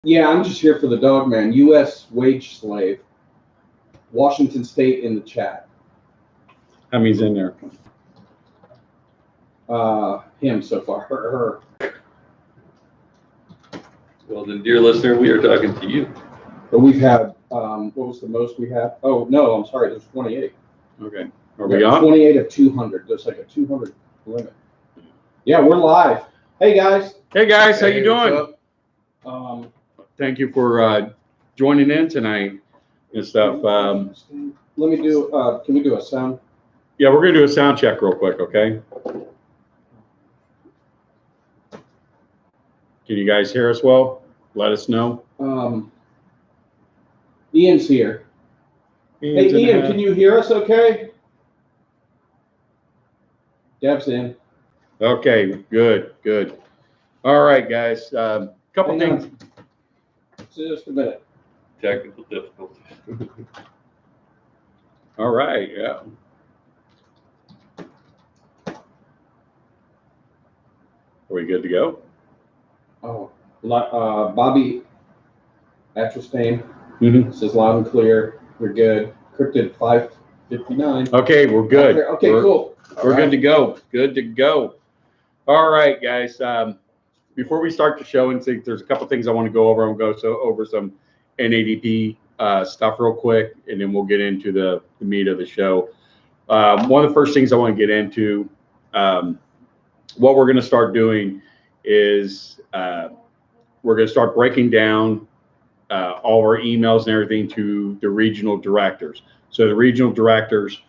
Yeah, I'm just here for the Dogman, U.S. wage slave, Washington State in the chat. How many's in there? Him so far. Her. Well, then, dear listener, we are talking to you. But we've had, what was the most we had? Oh, no, I'm sorry, there's 28. Okay. Are we on? 28 of 200. There's like a 200 limit. Yeah, we're live. Hey, guys. Hey guys, how you Hey, what's doing? Thank you for joining in tonight and stuff. Let me do, can we do a sound? Yeah, we're gonna do a sound check real quick, okay? Can you guys hear us well? Let us know. Ian's here. Hey, Ian, can you hear us okay? Deb's in. Okay, good, good. All right, guys. Couple Hang things. on. Just a minute. Technical difficulties. All right, yeah. Are we good to go? Oh, Bobby Atristain Mm-hmm. says loud and clear. We're good. Cryptid 559. Okay, we're good. Okay, cool. We're good to go. Good to go. All right, guys. Before we start the show, and there's a couple things I want to go over. I'm going to go over some NADP stuff real quick, and then we'll get into the meat of the show. One of the first things I want to get into, what we're going to start doing is we're going to start breaking down all our emails and everything to the regional directors. So the regional directors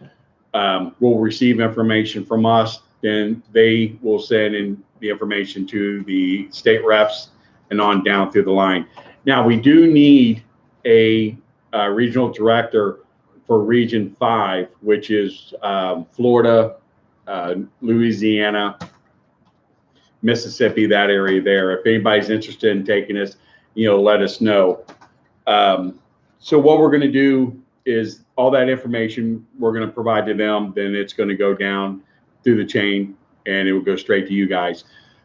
will receive information from us, then they will send in the information to the state reps and on down through the line. Now, we do need a regional director for Region 5, which is Florida, Louisiana, Mississippi, that area there. If anybody's interested in taking this, let us know. So what we're going to do is all that information we're going to provide to them, then it's going to go down through the chain and it will go straight to you guys.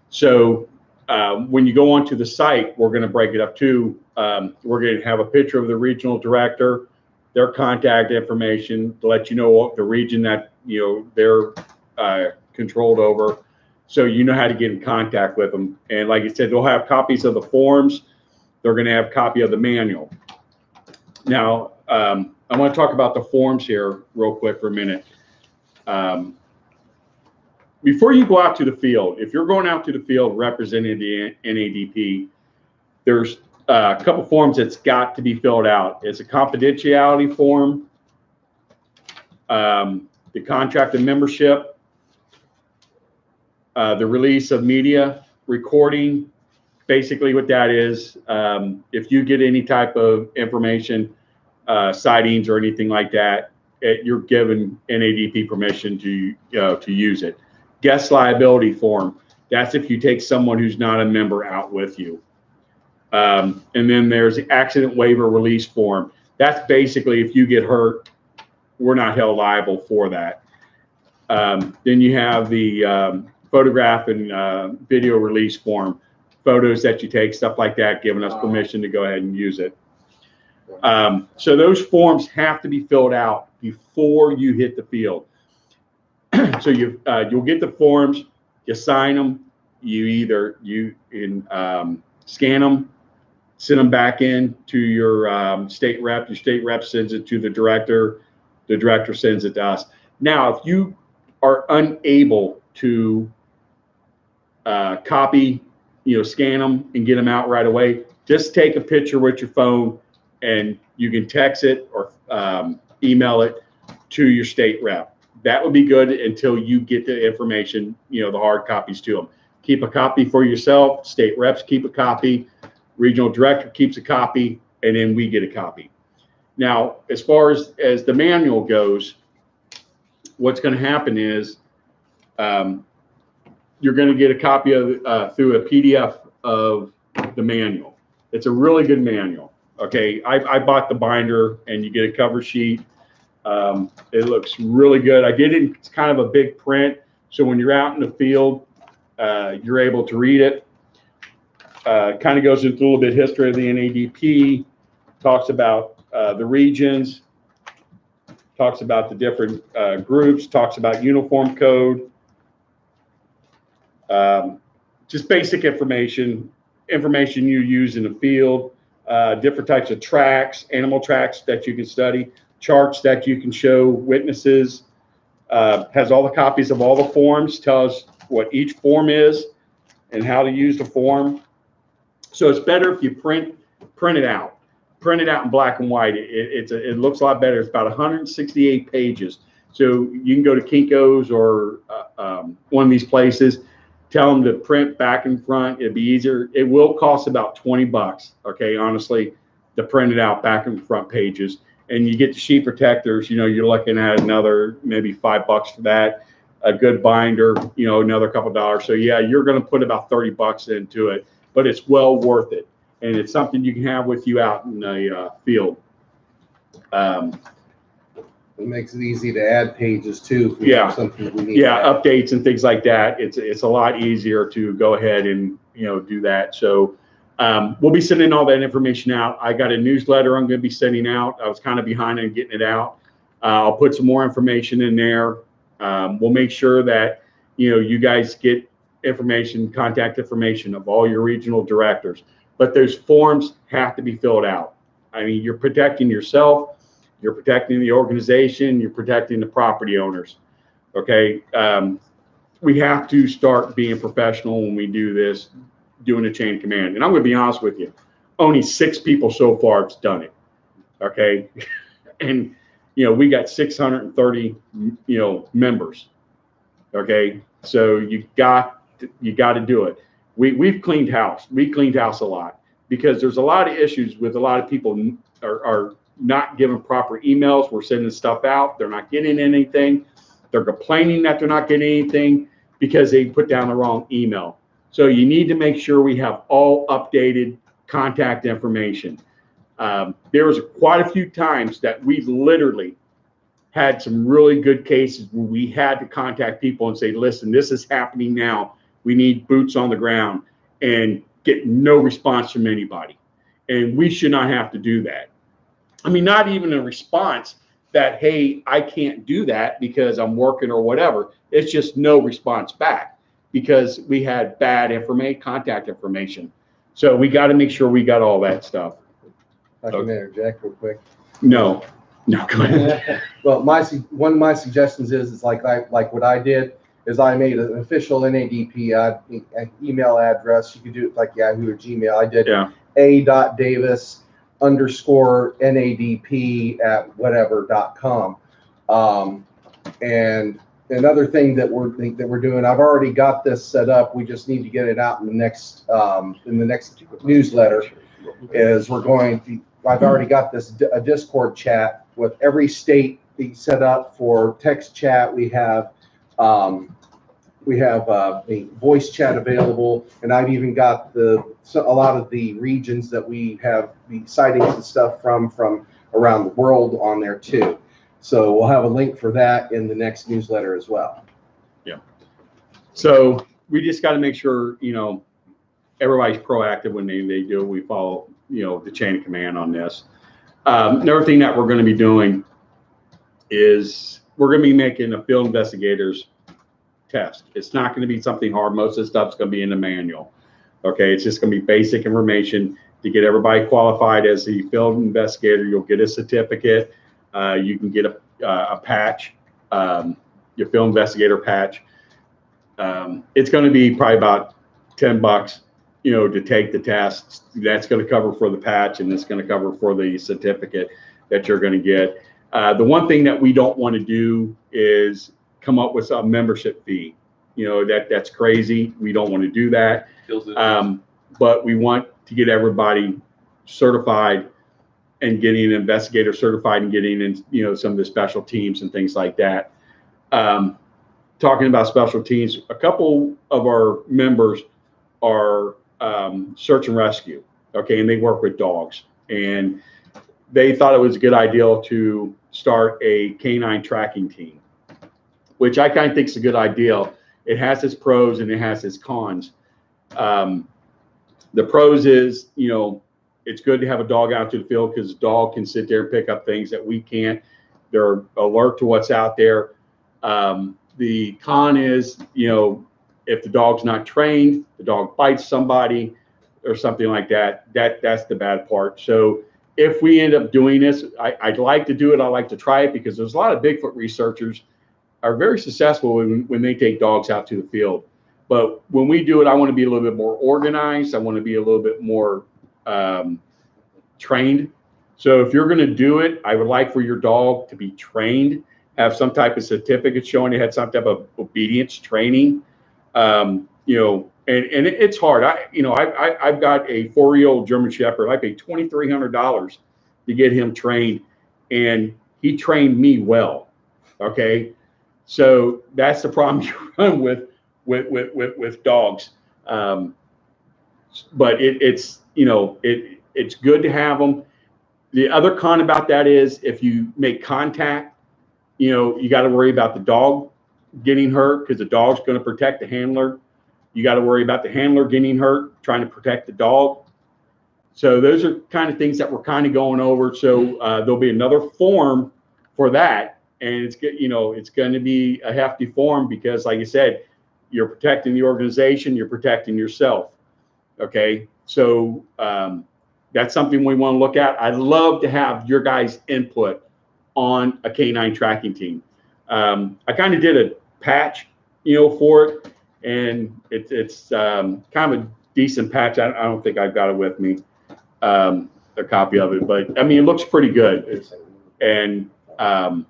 So when you go onto the site, we're going to break it up too. We're going to have a picture of the regional director, their contact information to let you know what the region that they're controlled over, so you know how to get in contact with them. And like I said, they'll have copies of the forms. They're going to have a copy of the manual. Now, I want to talk about the forms here real quick for a minute. Before you go out to the field, if you're going out to the field representing the NADP, there's a couple forms that's got to be filled out. It's a confidentiality form, the contract of membership, the release of media recording. Basically what that is, if you get any type of information, sightings or anything like that, you're given NADP permission to use it. Guest liability form, that's if you take someone who's not a member out with you. And then there's the accident waiver release form. That's basically if you get hurt, we're not held liable for that. Then you have the photograph and video release form, photos that you take, stuff like that, giving us permission to go ahead and use it. So those forms have to be filled out before you hit the field. So you'll get the forms, you sign them, you scan them, send them back in to your state rep. Your state rep sends it to the director sends it to us. Now, if you are unable to copy, scan them and get them out right away, just take a picture with your phone and you can text it or email it to your state rep. That would be good until you get the information, the hard copies to them. Keep a copy for yourself. State reps keep a copy. Regional director keeps a copy, and then we get a copy. Now, as far as the manual goes, what's going to happen is you're going to get a copy of through a PDF of the manual. It's a really good manual. Okay, I bought the binder, and you get a cover sheet. It looks really good. I did it. It's kind of a big print, so when you're out in the field, you're able to read it. Kind of goes into a little bit of history of the NADP, talks about the regions, talks about the different groups, talks about uniform code, just basic information you use in the field, different types of tracks, animal tracks that you can study, charts that you can show witnesses, has all the copies of all the forms, tells what each form is and how to use the form. So it's better if you print it out in black and white. It looks a lot better. It's about 168 pages. So you can go to Kinko's or one of these places, tell them to print back and front. It'd be easier. It will cost about $20, okay, honestly, to print it out back and front pages. And you get the sheet protectors, you know, you're looking at another maybe $5 for that. A good binder, you know, another couple dollars. So yeah, you're going to put about $30 into it, but it's well worth it. And it's something you can have with you out in the field. It makes it easy to add pages too. If we Yeah. have something that we need. Yeah, updates and things like that. It's a lot easier to go ahead and, you know, do that. So we'll be sending all that information out. I got a newsletter I'm going to be sending out. I was kind of behind on getting it out. I'll put some more information in there. We'll make sure that, you know, you guys get information, contact information of all your regional directors. But those forms have to be filled out. I mean, you're protecting yourself, you're protecting the organization, you're protecting the property owners. Okay. We have to start being professional when we do this, doing a chain of command. And I'm going to be honest with you, only 6 people so far have done it. Okay. And, you know, we got 630, you know, members. Okay. So you got to do it. We've cleaned house. We cleaned house a lot because there's a lot of issues with a lot of people are not giving proper emails. We're sending stuff out. They're not getting anything. They're complaining that they're not getting anything because they put down the wrong email. So you need to make sure we have all updated contact information. There was quite a few times that we literally had some really good cases where we had to contact people and say, listen, this is happening now. We need boots on the ground, and get no response from anybody. And we should not have to do that. I mean, not even a response that, hey, I can't do that because I'm working or whatever. It's just no response back because we had bad contact information. So we got to make sure we got all that stuff. I can interject real quick. No, go ahead. Well, one of my suggestions is like what I did is I made an official NADP email address. You could do it like Yahoo or Gmail. I did a.davis_NADP@whatever.com. And another thing that we're doing, I've already got this set up. We just need to get it out in the next newsletter. Is I've already got a Discord chat with every state set up for text chat. We have a voice chat available, and I've even got a lot of the regions that we have the sightings and stuff from around the world on there too. So we'll have a link for that in the next newsletter as well. Yeah. So we just got to make sure, you know, everybody's proactive when they do. We follow, you know, the chain of command on this. Another thing that we're going to be doing is we're going to be making a field investigators test. It's not going to be something hard. Most of the stuff's going to be in the manual. Okay, it's just going to be basic information to get everybody qualified as the field investigator. You'll get a certificate. You can get a patch, your field investigator patch. It's going to be probably about $10, you know, to take the test. That's going to cover for the patch, and it's going to cover for the certificate that you're going to get. The one thing that we don't want to do is come up with a membership fee. You know, that's crazy. We don't want to do that. But we want to get everybody certified and getting an investigator certified and getting in, you know, some of the special teams and things like that. Talking about special teams, a couple of our members are search and rescue. Okay, and they work with dogs, and they thought it was a good idea to start a canine tracking team, which I kind of think is a good idea. It has its pros and it has its cons. The pros is, it's good to have a dog out to the field because the dog can sit there and pick up things that we can't. They're alert to what's out there. The con is, if the dog's not trained, the dog bites somebody or something like that, that's the bad part. So if we end up doing this, I'd like to do it. I like to try it because there's a lot of Bigfoot researchers are very successful when they take dogs out to the field. But when we do it, I want to be a little bit more organized. I want to be a little bit more trained. So if you're going to do it, I would like for your dog to be trained, have some type of certificate showing they had some type of obedience training. And it's hard. I've got a 4-year-old German Shepherd. I paid $2,300 to get him trained, and he trained me well. Okay, so that's the problem you run with dogs. But it's good to have them. The other con about that is if you make contact, you got to worry about the dog getting hurt because the dog's going to protect the handler. You got to worry about the handler getting hurt, trying to protect the dog. So those are kind of things that we're kind of going over. So there'll be another form for that. And it's going to be a hefty form because, like I said, you're protecting the organization, you're protecting yourself. Okay. So that's something we want to look at. I'd love to have your guys' input on a canine tracking team. I kind of did a patch, for it. And it's kind of a decent patch. I don't think I've got it with me, a copy of it, but I mean, it looks pretty good. And and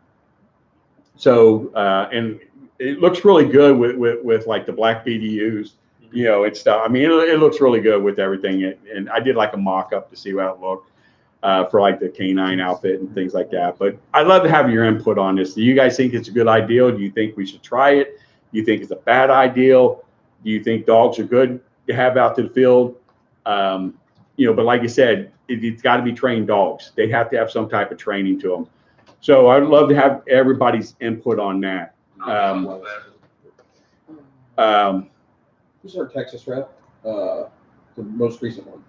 it looks really good with like the black BDUs, and stuff. I mean, it looks really good with everything. And I did like a mock-up to see how it looked for like the canine outfit and things like that. But I'd love to have your input on this. Do you guys think it's a good idea? Do you think we should try it? Do you think it's a bad idea? Do you think dogs are good to have out to the field? But like I said, it's got to be trained dogs. They have to have some type of training to them. So I'd love to have everybody's input on that. Who's our Texas rep? The most recent one.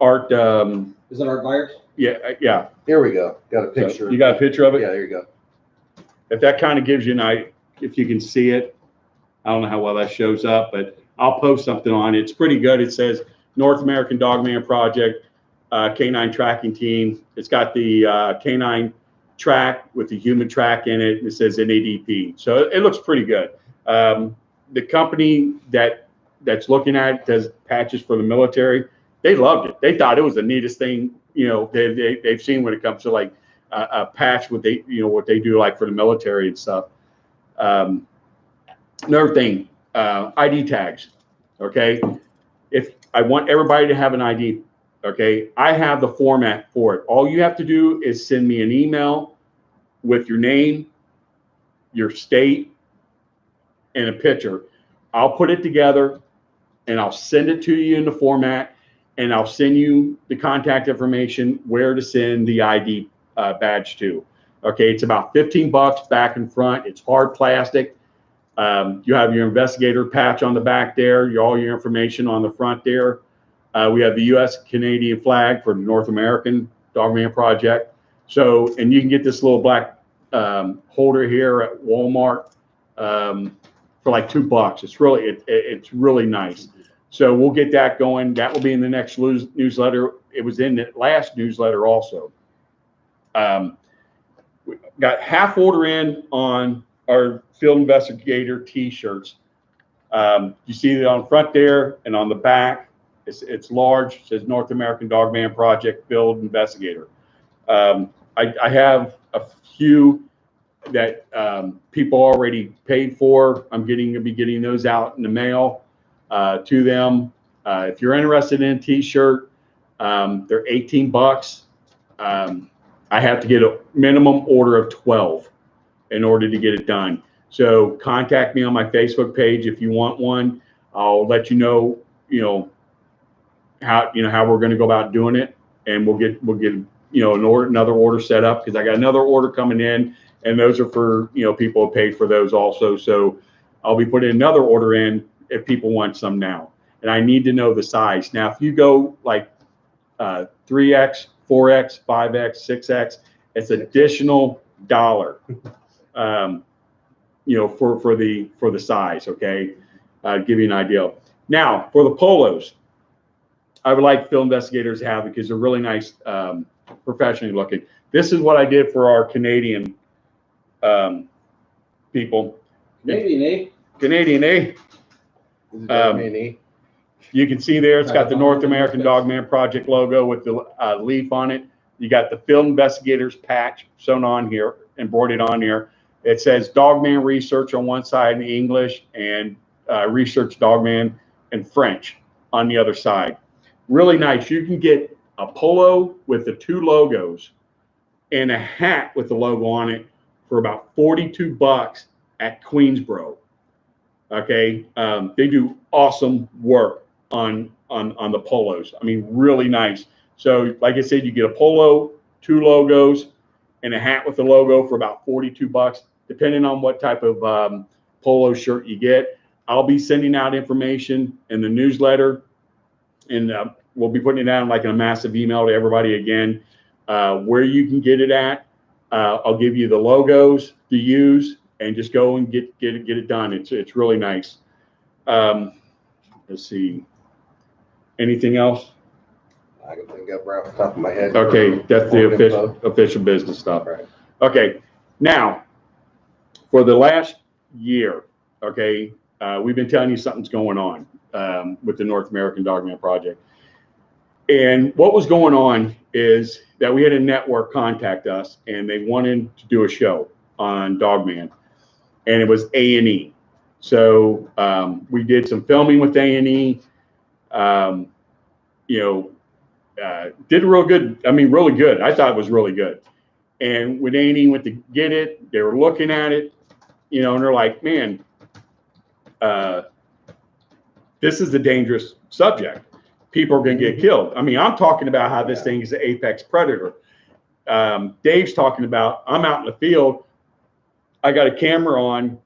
Art. Is it Art Byers? Yeah. Here we go. Got a picture. So you got a picture of it? Yeah, there you go. If that kind of gives you an idea, if you can see it, I don't know how well that shows up, but I'll post something on it. It's pretty good. It says North American Dogman Project, canine tracking team. It's got the canine track with the human track in it. It says NADP. So it looks pretty good. The company that's looking at it does patches for the military. They loved it. They thought it was the neatest thing, they've seen when it comes to like a patch, what they do like for the military and stuff. Another thing, ID tags. Okay. If I want everybody to have an ID, okay, I have the format for it. All you have to do is send me an email with your name, your state, and a picture. I'll put it together and I'll send it to you in the format, and I'll send you the contact information where to send the ID badge to. Okay, it's about $15 back and front. It's hard plastic. You have your investigator patch on the back there, all your information on the front there. We have the U.S. Canadian flag for the North American Dogman Project. So, and you can get this little black holder here at Walmart for like $2. It's really nice. So we'll get that going. That will be in the next newsletter. It was in the last newsletter also. We got half order in on our field investigator T-shirts. You see it on front there and on the back. It's large. It says North American Dogman Project Field Investigator. I have a few that people already paid for. I'm going to be getting those out in the mail to them. If you're interested in a T-shirt, they're $18. I have to get a minimum order of 12 in order to get it done. So contact me on my Facebook page if you want one. I'll let you know how we're going to go about doing it, and we'll get another order set up, because I got another order coming in, and those are for people who paid for those also. So I'll be putting another order in if people want some now. and I need to know the size. Now, if you go like 3X, 4X, 5X, 6X, it's additional dollar, you know, for the size. Okay, give you an idea. Now, for the polos, I would like field investigators to have because they're really nice, professionally looking. This is what I did for our Canadian people. Canadian, eh? Canadian, eh? Is it mini? You can see there, it's got the North American Dogman Project logo with the leaf on it. You got the field investigators patch sewn on here, embroidered on here. It says Dogman Research on one side in English and Research Dogman in French on the other side. Really nice. You can get a polo with the two logos and a hat with the logo on it for about $42 at Queensboro. Okay, they do awesome work on the polos. I mean, really nice. So, like I said, you get a polo, two logos, and a hat with the logo for about $42, depending on what type of polo shirt you get. I'll be sending out information in the newsletter, and we'll be putting it out like in a massive email to everybody again, where you can get it at. I'll give you the logos to use, and just go and get it done. It's really nice. Let's see. Anything else? I can think of right off the top of my head. Okay, that's the official business stuff. Right. Okay, now for the last year, okay, we've been telling you something's going on with the North American Dogman Project. And what was going on is that we had a network contact us, and they wanted to do a show on Dogman, and it was A&E. So we did some filming with A&E. You know, did real good. I mean, really good. I thought it was really good. And when A&E went to get it, they were looking at it, you know, and they're like, man, this is a dangerous subject. People are going to get killed. I mean, I'm talking about how this thing is an apex predator. Dave's talking about, I'm out in the field. I got a camera on,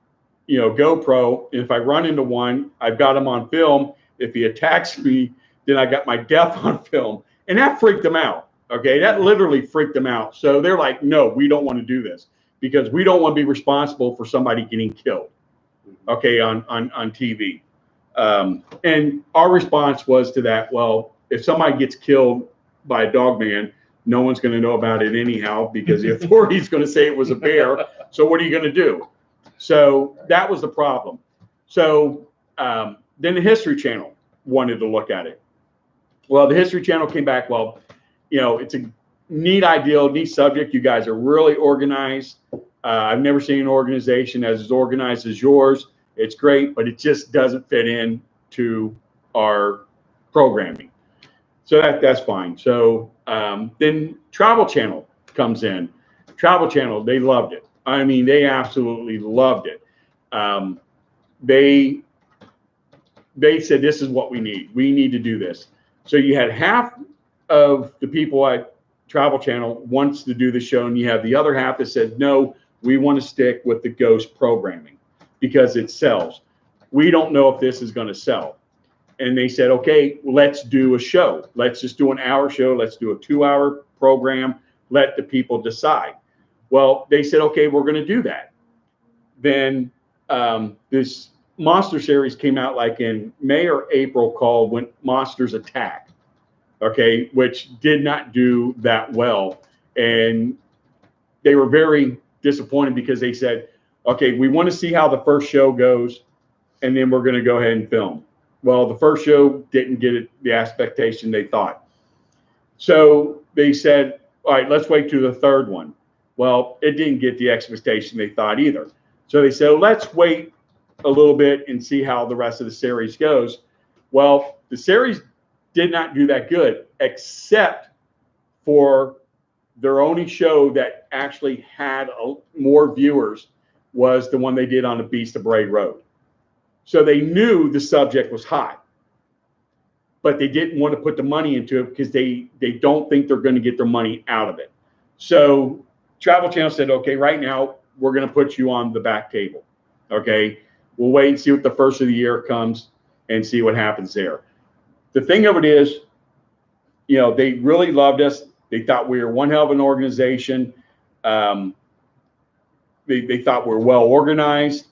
you know, GoPro. And if I run into one, I've got him on film. If he attacks me, then I got my death on film. And that freaked them out. Okay. That literally freaked them out. So they're like, no, we don't want to do this because we don't want to be responsible for somebody getting killed. Okay. On TV. And our response was to that, well, if somebody gets killed by a dogman, no one's going to know about it anyhow because the authority's going to say it was a bear. So what are you going to do? So that was the problem. So then the History Channel wanted to look at it. Well, the History Channel came back, well, you know, it's a neat idea, neat subject. You guys are really organized. I've never seen an organization as organized as yours. It's great, but it just doesn't fit in to our programming. So that's fine. So then Travel Channel comes in. Travel Channel, they loved it. I mean, they absolutely loved it. They said, this is what we need. We need to do this. So you had half of the people at Travel Channel wants to do the show, and you have the other half that said, no, we want to stick with the ghost programming because it sells. We don't know if this is going to sell. And they said, okay, let's do a show. Let's just do an hour show. Let's do a 2-hour program. Let the people decide. Well, they said, okay, we're going to do that. Then this monster series came out like in May or April called When Monsters Attack, okay, which did not do that well. And they were very disappointed because they said, okay, we want to see how the first show goes, and then we're going to go ahead and film. Well, the first show didn't get it, the expectation they thought. So they said, all right, let's wait to the third one. Well, it didn't get the expectation they thought either. So they said, let's wait a little bit and see how the rest of the series goes. Well, the series did not do that good, except for their only show that actually had more viewers was the one they did on the Beast of Bray Road. So they knew the subject was hot, but they didn't want to put the money into it because they don't think they're going to get their money out of it. So Travel Channel said, okay, right now we're going to put you on the back table. Okay, we'll wait and see what the first of the year comes. and see what happens there. The thing of it is, they really loved us. They thought we were one hell of an organization. They thought we were well organized.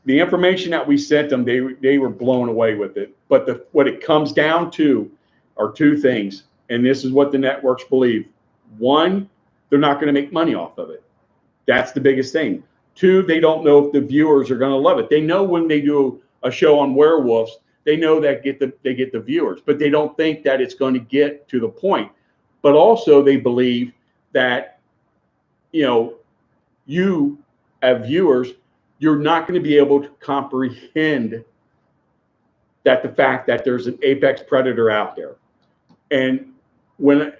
The information that we sent them, they were blown away with it. But what it comes down to are two things, and this is what the networks believe. One, they're not going to make money off of it. That's the biggest thing. Two, they don't know if the viewers are going to love it. They know when they do a show on werewolves, they know that they get the viewers, but they don't think that it's going to get to the point. But also they believe that, you as viewers, you're not going to be able to comprehend that the fact that there's an apex predator out there. And when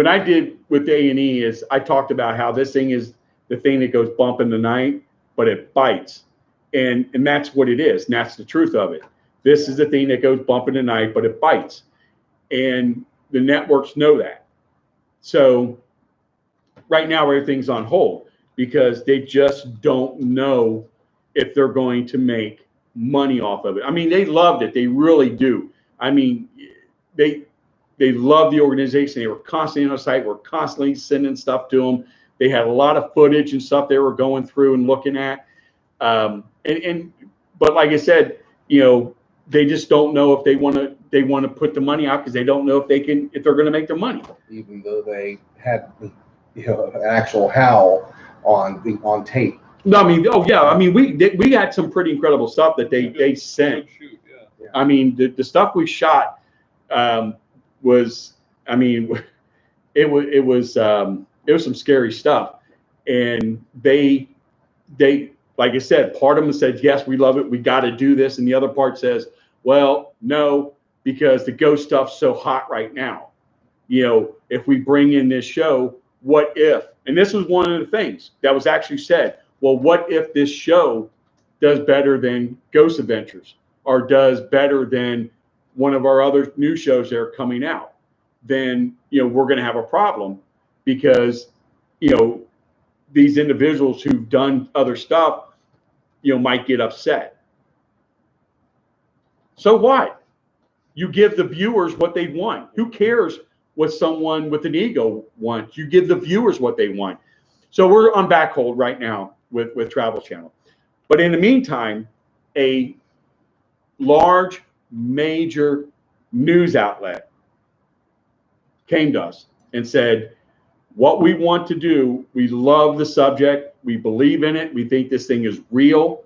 I did with A&E is I talked about how this thing is the thing that goes bump in the night, but it bites. And that's what it is. And that's the truth of it. This is the thing that goes bump in the night, but it bites. And the networks know that. So right now, everything's on hold because they just don't know if they're going to make money off of it. I mean, they loved it. They really do. I mean, they love the organization. They were constantly on the site. We're constantly sending stuff to them. They had a lot of footage and stuff they were going through and looking at. But like I said, they just don't know if they want to put the money out because they don't know if they're going to make their money. Even though they had an actual howl on tape. No, I mean, oh yeah, I mean we got some pretty incredible stuff that they sent. Yeah. I mean, the stuff we shot was, I mean, it was some scary stuff, and they like I said, part of them said yes, we love it, we got to do this, and the other part says, well, no, because the ghost stuff's so hot right now. If we bring in this show, what if? And this was one of the things that was actually said. Well, what if this show does better than Ghost Adventures or does better than one of our other new shows that are coming out? Then, we're going to have a problem because, these individuals who've done other stuff, might get upset. So what? You give the viewers what they want. Who cares what someone with an ego wants? You give the viewers what they want. So we're on back hold right now with Travel Channel. But in the meantime, a large, major news outlet came to us and said, what we want to do, we love the subject, we believe in it, we think this thing is real.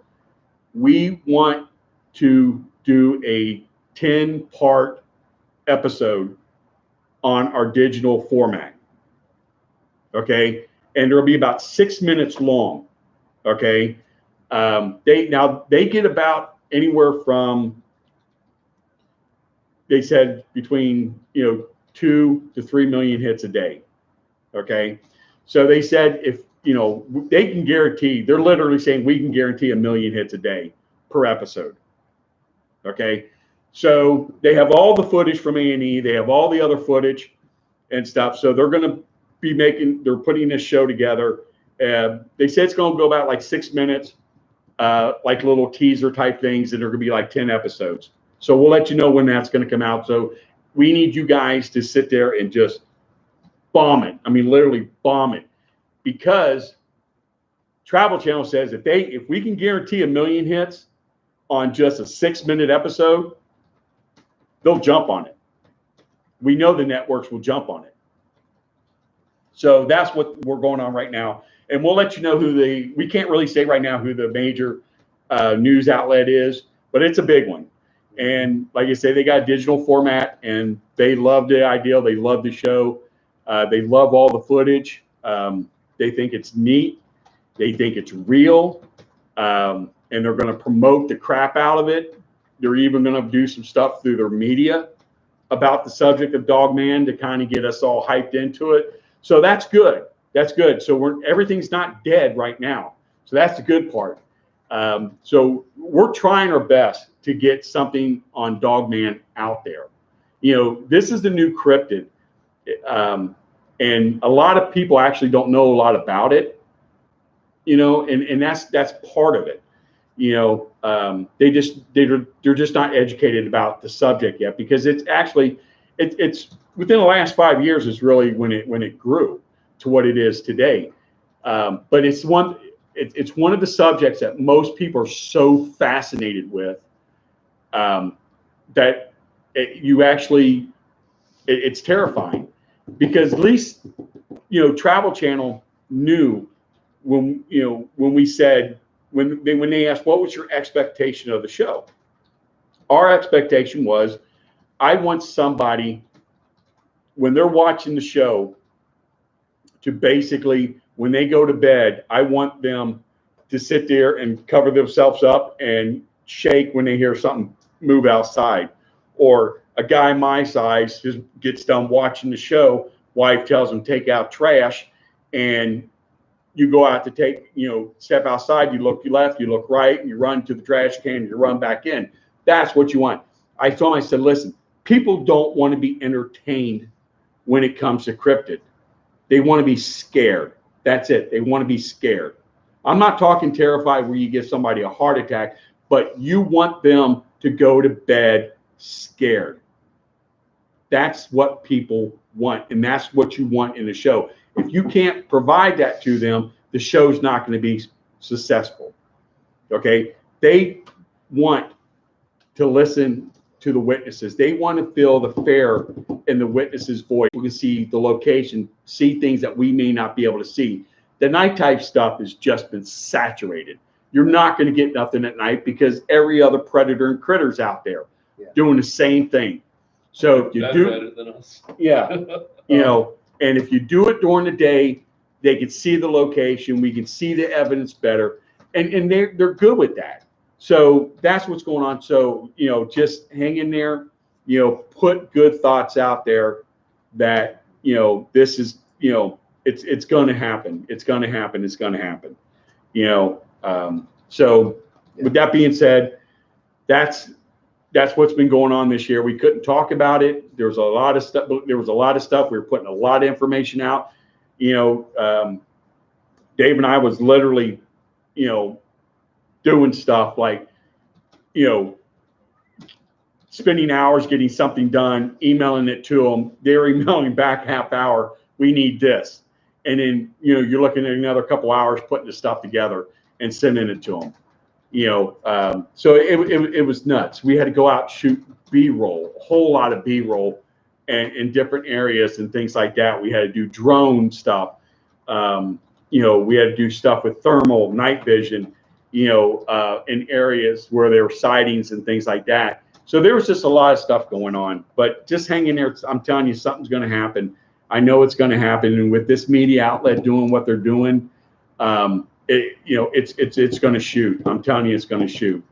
We want to do a 10-part episode on our digital format. Okay, and there'll be about 6 minutes long. Okay, they get about anywhere from, they said, between 2 to 3 million hits a day. Okay, so they said if they can guarantee, they're literally saying we can guarantee 1 million hits a day per episode. Okay, so they have all the footage from A&E, they have all the other footage and stuff. So they're going to be they're putting this show together. They said it's going to go about like 6 minutes, like little teaser type things, and they're going to be like 10 episodes. So we'll let you know when that's going to come out. So we need you guys to sit there and just bomb it. I mean, literally bomb it, because Travel Channel says if we can guarantee 1 million hits on just a 6-minute episode, they'll jump on it. We know the networks will jump on it. So that's what we're going on right now. And we'll let you know we can't really say right now who the major news outlet is, but it's a big one. And like I say, they got a digital format and they love the idea. They love the show. They love all the footage. They think it's neat. They think it's real. And they're going to promote the crap out of it. They're even going to do some stuff through their media about the subject of Dogman to kind of get us all hyped into it. So that's good. That's good. So everything's not dead right now. So that's the good part. So we're trying our best to get something on Dogman out there. This is the new cryptid. And a lot of people actually don't know a lot about it, and that's part of it. they're just not educated about the subject yet, because it's actually it's within the last 5 years is really when it grew to what it is today. But it's one of the subjects that most people are so fascinated with, that it's terrifying, because at least Travel Channel knew when they asked what was your expectation of the show. Our expectation was, I want somebody when they're watching the show to basically, when they go to bed, I want them to sit there and cover themselves up and shake when they hear something move outside. Or a guy my size just gets done watching the show, wife tells him take out trash, and you go out to step outside, you look left, you look right, and you run to the trash can, and you run back in. That's what you want. I told him, I said, listen, people don't want to be entertained when it comes to cryptid. They want to be scared. That's it. They want to be scared. I'm not talking terrified where you give somebody a heart attack, but you want them to go to bed scared. That's what people want, and that's what you want in a show. If you can't provide that to them, the show's not going to be successful. Okay? They want to listen to the witnesses. They want to feel the fear in the witness's voice. We can see the location, see things that we may not be able to see. The night type stuff has just been saturated. You're not going to get nothing at night because every other predator and critter's out there doing the same thing. So if you do, better than us. Yeah, and if you do it during the day, they can see the location. We can see the evidence better, and they're good with that. So that's what's going on. So just hang in there. Put good thoughts out there that this is it's going to happen. It's going to happen. It's going to happen. So with that being said, that's what's been going on this year. We couldn't talk about it. There was a lot of stuff. We were putting a lot of information out. Dave and I was literally, doing stuff like, spending hours getting something done, emailing it to them. They're emailing back half hour. We need this. And then, you're looking at another couple hours putting the stuff together and sending it to them. So it was nuts. We had to go out, shoot B-roll, a whole lot of B-roll, and in different areas and things like that. We had to do drone stuff. We had to do stuff with thermal, night vision, in areas where there were sightings and things like that. So there was just a lot of stuff going on. But just hang in there. I'm telling you, something's going to happen. I know it's going to happen. And with this media outlet doing what they're doing, it's going to shoot. I'm telling you, it's going to shoot.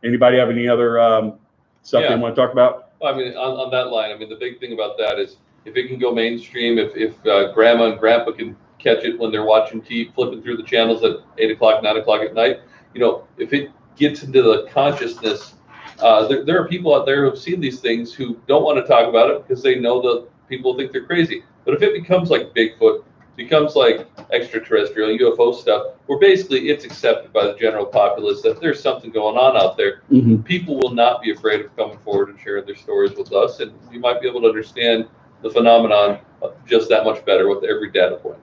Anybody have any other stuff they want to talk about? I mean, on that line, I mean, the big thing about that is if it can go mainstream, if grandma and grandpa can catch it when they're watching TV, flipping through the channels at 8 o'clock, 9 o'clock at night, if it gets into the consciousness, there are people out there who have seen these things who don't want to talk about it because they know that people think they're crazy. But if it becomes like Bigfoot, becomes like extraterrestrial UFO stuff, where basically it's accepted by the general populace that there's something going on out there, people will not be afraid of coming forward and sharing their stories with us, and we might be able to understand the phenomenon just that much better with every data point.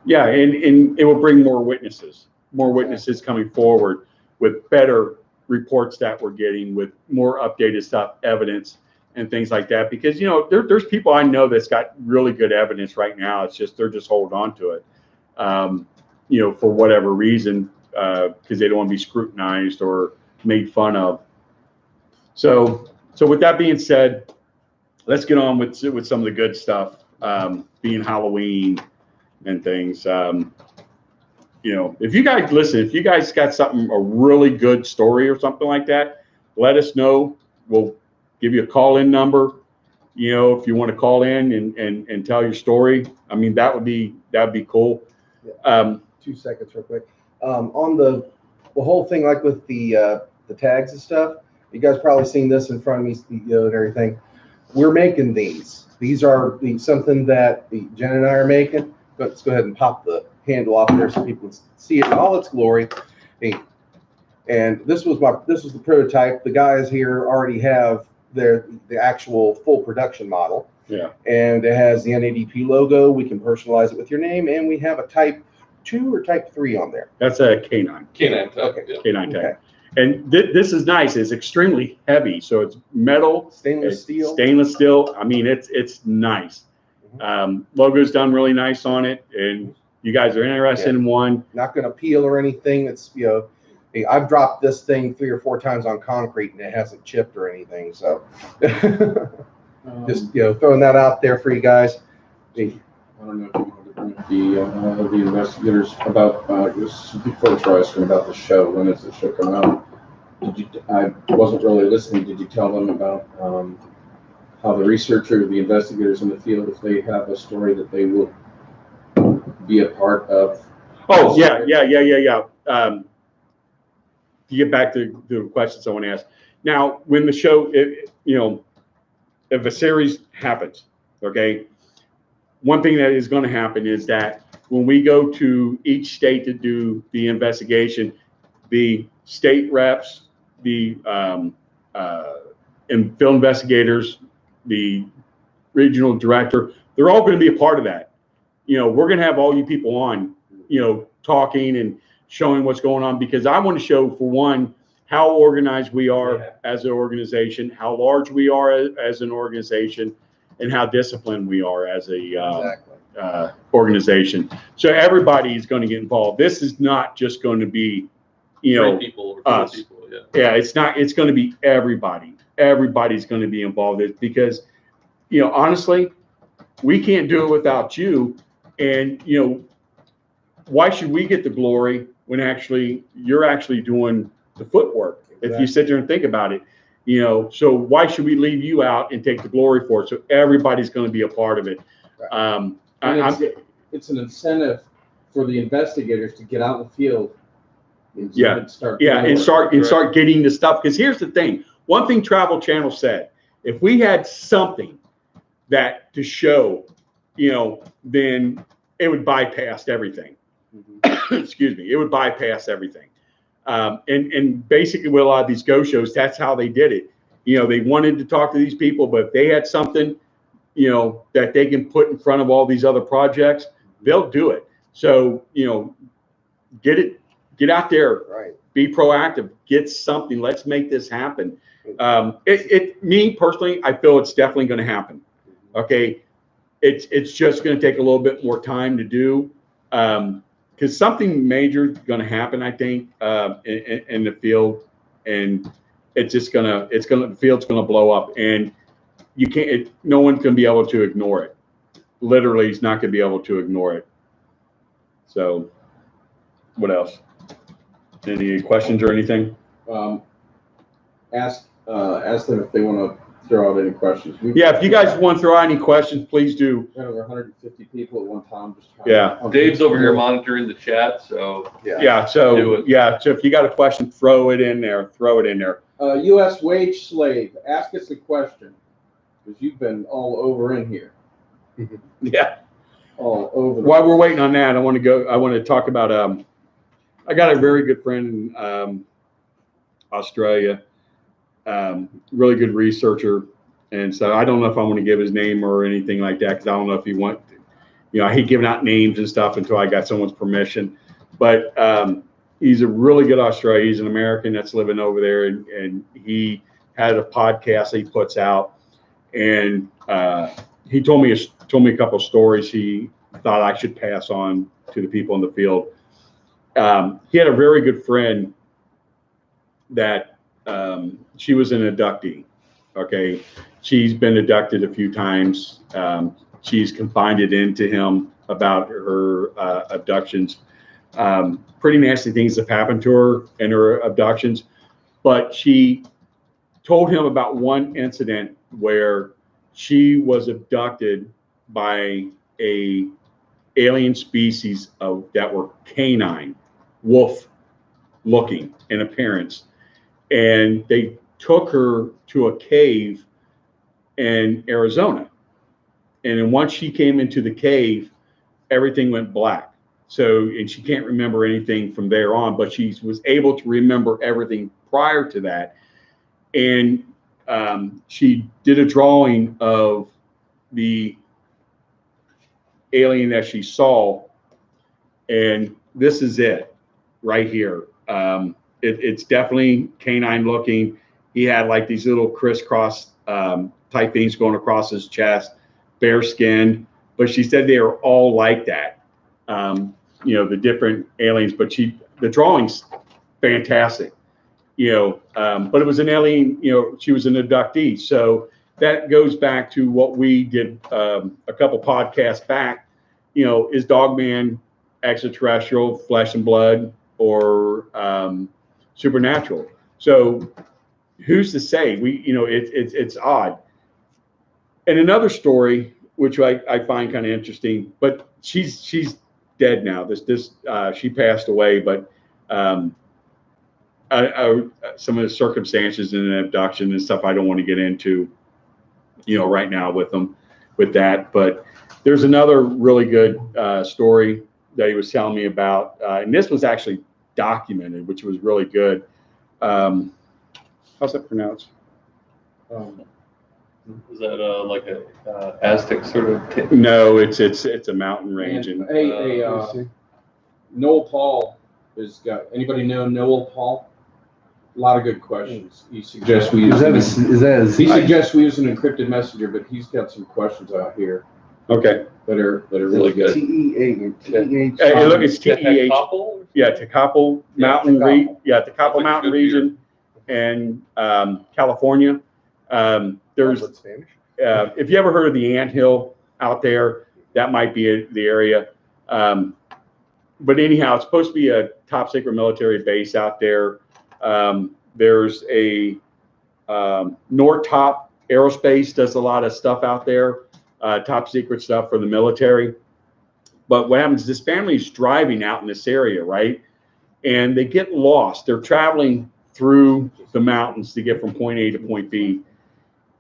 Yeah, and it will bring more witnesses coming forward with better reports that we're getting, with more updated stuff, evidence, and things like that. Because there's people I know that's got really good evidence right now. It's just they're just holding on to it, for whatever reason, because they don't want to be scrutinized or made fun of. So with that being said, let's get on with some of the good stuff, being Halloween and things. If you guys got a really good story or something like that, let us know. We'll give you a call-in number. If you want to call in and tell your story, I mean, that'd be cool. 2 seconds real quick. On the whole thing, like with the tags and stuff, you guys probably seen this in front of me, and everything. We're making these. These are something that Jen and I are making. Let's go ahead and pop the handle off there so people can see it in all its glory. Hey, And this was the prototype. The guys here already have the actual full production model. Yeah. And it has the NADP logo. We can personalize it with your name, and we have a Type 2 or Type 3 on there. That's a K9. Canine type. Okay. Yeah. K9 tag. Okay. And this is nice. It's extremely heavy, so it's metal, Stainless it's steel. stainless steel. I mean, it's nice. Logo's done really nice on it, and you guys are interested in one. Not going to peel or anything. It's, you know, hey, I've dropped this thing 3 or 4 times on concrete and it hasn't chipped or anything. So just, you know, throwing that out there for you guys. I don't know if you wanted to bring the investigators about before Troy asking about the show. When is the show coming out? I wasn't really listening. Did you tell them about how the researcher, the investigators in the field, if they have a story that they will be a part of? Oh, yeah. To get back to the questions I want to ask. Now, when the show, you know, if a series happens, okay, one thing that is going to happen is that when we go to each state to do the investigation, the state reps, the and field investigators, the regional director, they're all going to be a part of that. You know, we're going to have all you people on, you know, talking and showing what's going on, because I want to show, for one, how organized we are as an organization, how large we are as an organization, and how disciplined we are as a organization. So everybody is going to get involved. This is not just going to be, you know, people or us. people. Yeah. Yeah, it's not. It's going to be everybody. Everybody's going to be involved in it, because, you know, honestly, we can't do it without you. And, you know, why should we get the glory when actually you're actually doing the footwork? Exactly. If you sit there and think about it, you know, so why should we leave you out and take the glory for it? So everybody's going to be a part of it. Right. It's an incentive for the investigators to get out in the field. And start getting the stuff. Because here's the thing. One thing Travel Channel said: if we had something that to show, you know, then it would bypass everything. Excuse me. It would bypass everything. And basically with a lot of these go shows, that's how they did it. You know, they wanted to talk to these people, but if they had something, you know, that they can put in front of all these other projects, they'll do it. So, you know, get out there, right? Be proactive, get something. Let's make this happen. Me personally, I feel it's definitely going to happen. Okay. It's just going to take a little bit more time to do. Because something major is going to happen, I think, in the field, and the field's going to blow up, and you can't. No one's going to be able to ignore it. Literally, he's not going to be able to ignore it. So, what else? Any questions or anything? Ask them if they want to throw out any questions. If you guys want to throw out any questions, please do. We had over 150 people at one time. Dave's over here monitoring the chat, so So if you got a question, throw it in there. U.S. wage slave, ask us a question, because you've been all over in here. All over. While we're waiting on that, I want to talk about. I got a very good friend in Australia. Really good researcher, and so I don't know if I want to give his name or anything like that, because I don't know if he want, you know, I hate giving out names and stuff until I got someone's permission. But he's a really good Australian. He's an American that's living over there, and he had a podcast that he puts out, and he told me a couple of stories he thought I should pass on to the people in the field. He had a very good friend that she was an abductee. Okay, she's been abducted a few times. She's confided into him about her abductions. Pretty nasty things have happened to her in her abductions, but she told him about one incident where she was abducted by a alien species that were canine, wolf looking in appearance, and they took her to a cave in Arizona. And then once she came into the cave, everything went black. So, and she can't remember anything from there on, but she was able to remember everything prior to that. And she did a drawing of the alien that she saw, and this is it right here. It's definitely canine looking. He had like these little crisscross type things going across his chest, bare skinned, but she said they are all like that. The different aliens, but the drawing's fantastic, but it was an alien, she was an abductee. So that goes back to what we did a couple podcasts back, is Dogman extraterrestrial, flesh and blood, or supernatural? So who's to say? It's odd. And another story, which I find kind of interesting, but she's dead now. She passed away, but some of the circumstances in an abduction and stuff I don't want to get into, right now with that. But there's another really good story that he was telling me about, and this was actually documented, which was really good. How's that pronounced? Is that like a Aztec sort of? No, it's a mountain range. And Noel Paul has got. Anybody know Noel Paul? A lot of good questions. He suggests we use. He suggests we use an encrypted messenger, but he's got some questions out here. Okay. That are really good. Hey, look, it's TEH. Yeah, Tecapel Mountain region. Yeah, Tecapel Mountain region, and California. There's if you ever heard of the Anthill out there, that might be the area. But anyhow, it's supposed to be a top secret military base out there. There's a Northrop Aerospace does a lot of stuff out there, top secret stuff for the military. But what happens is this family's driving out in this area, right? And they get lost. They're traveling through the mountains to get from point A to point B.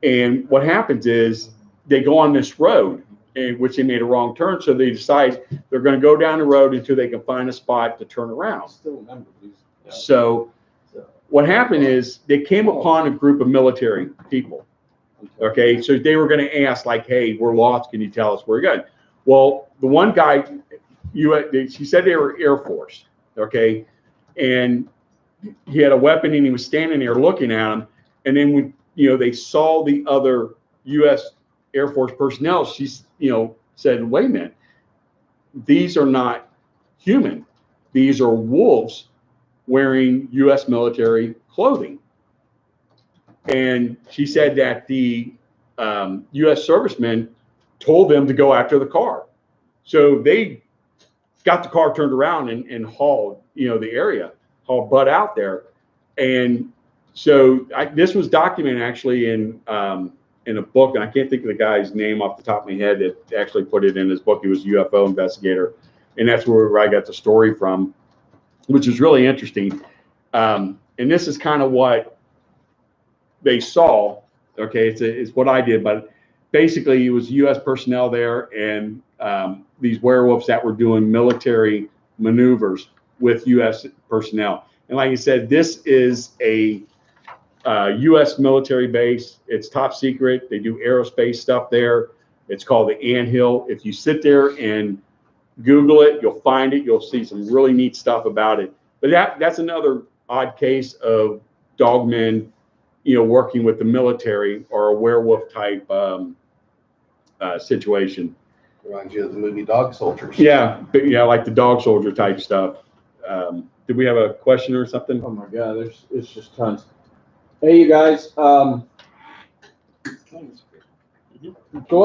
And what happens is they go on this road, in which they made a wrong turn. So they decide they're going to go down the road until they can find a spot to turn around. So what happened is they came upon a group of military people. Okay, so they were going to ask, like, hey, we're lost. Can you tell us where you're going? Well, the one guy, she said they were Air Force. Okay, and he had a weapon and he was standing there looking at them. And then when they saw the other U.S. Air Force personnel, she said, wait a minute, these are not human. These are wolves wearing U.S. military clothing. And she said that the U.S. servicemen told them to go after the car. So they got the car turned around and hauled, the area, hauled butt out there. And so this was documented actually in a book, and I can't think of the guy's name off the top of my head that actually put it in his book. He was a UFO investigator, and that's where I got the story from, which is really interesting. And this is kind of what they saw. Okay, it's what I did, but basically it was U.S. personnel there and these werewolves that were doing military maneuvers with U.S. personnel. And like I said, this is a U.S. military base. It's top secret. They do aerospace stuff there. It's called the Anthill. If you sit there and Google it, you'll find it. You'll see some really neat stuff about it. But that's another odd case of Dogman, working with the military or a werewolf type situation. Reminds you of the movie Dog Soldiers. Yeah, like the Dog Soldier type stuff. Did we have a question or something? Oh my God, it's just tons. Hey, you guys, go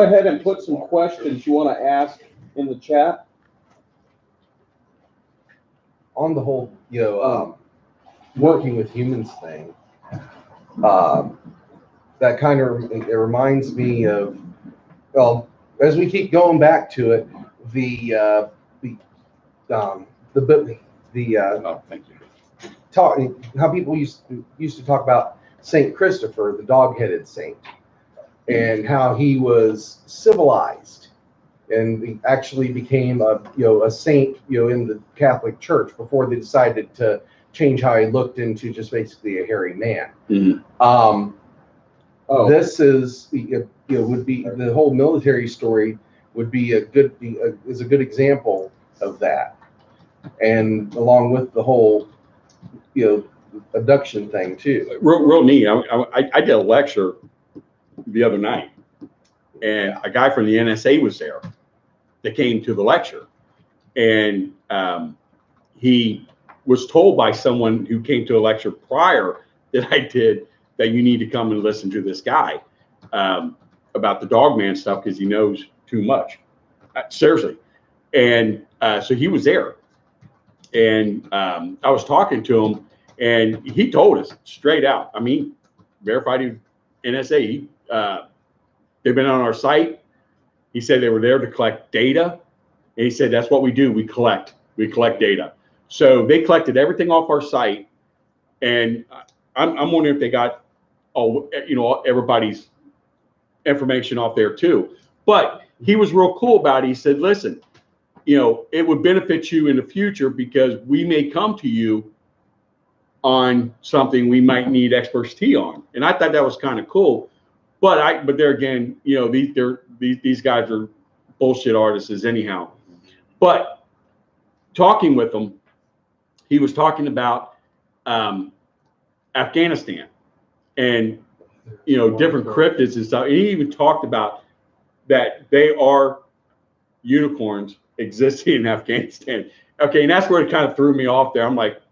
ahead and put some questions you want to ask in the chat. On the whole, working with humans thing, that kind of, it reminds me of, well, as we keep going back to it, Thank you. talking how people used to talk about Saint Christopher, the dog-headed saint, and how he was civilized and he actually became a saint, in the Catholic Church before they decided to change how he looked into just basically a hairy man. Mhm. This is, would be the whole military story would be a good example of that, and along with the whole, abduction thing too. Real neat. I did a lecture the other night, and a guy from the NSA was there that came to the lecture, and he was told by someone who came to a lecture prior that I did that you need to come and listen to this guy about the Dogman stuff because he knows too much. Seriously. And so he was there, and I was talking to him, and he told us straight out. I mean, verified NSA. They've been on our site. He said they were there to collect data, and he said that's what we do. We collect data. So they collected everything off our site, and I'm wondering if they got everybody's information off there too. But he was real cool about it. He said, listen, it would benefit you in the future because we may come to you on something we might need expertise on. And I thought that was kind of cool. But there again, these guys are bullshit artists anyhow. But talking with them, he was talking about Afghanistan and different cryptids and stuff. He even talked about that they are unicorns existing in Afghanistan. Okay, and that's where it kind of threw me off there. I'm like,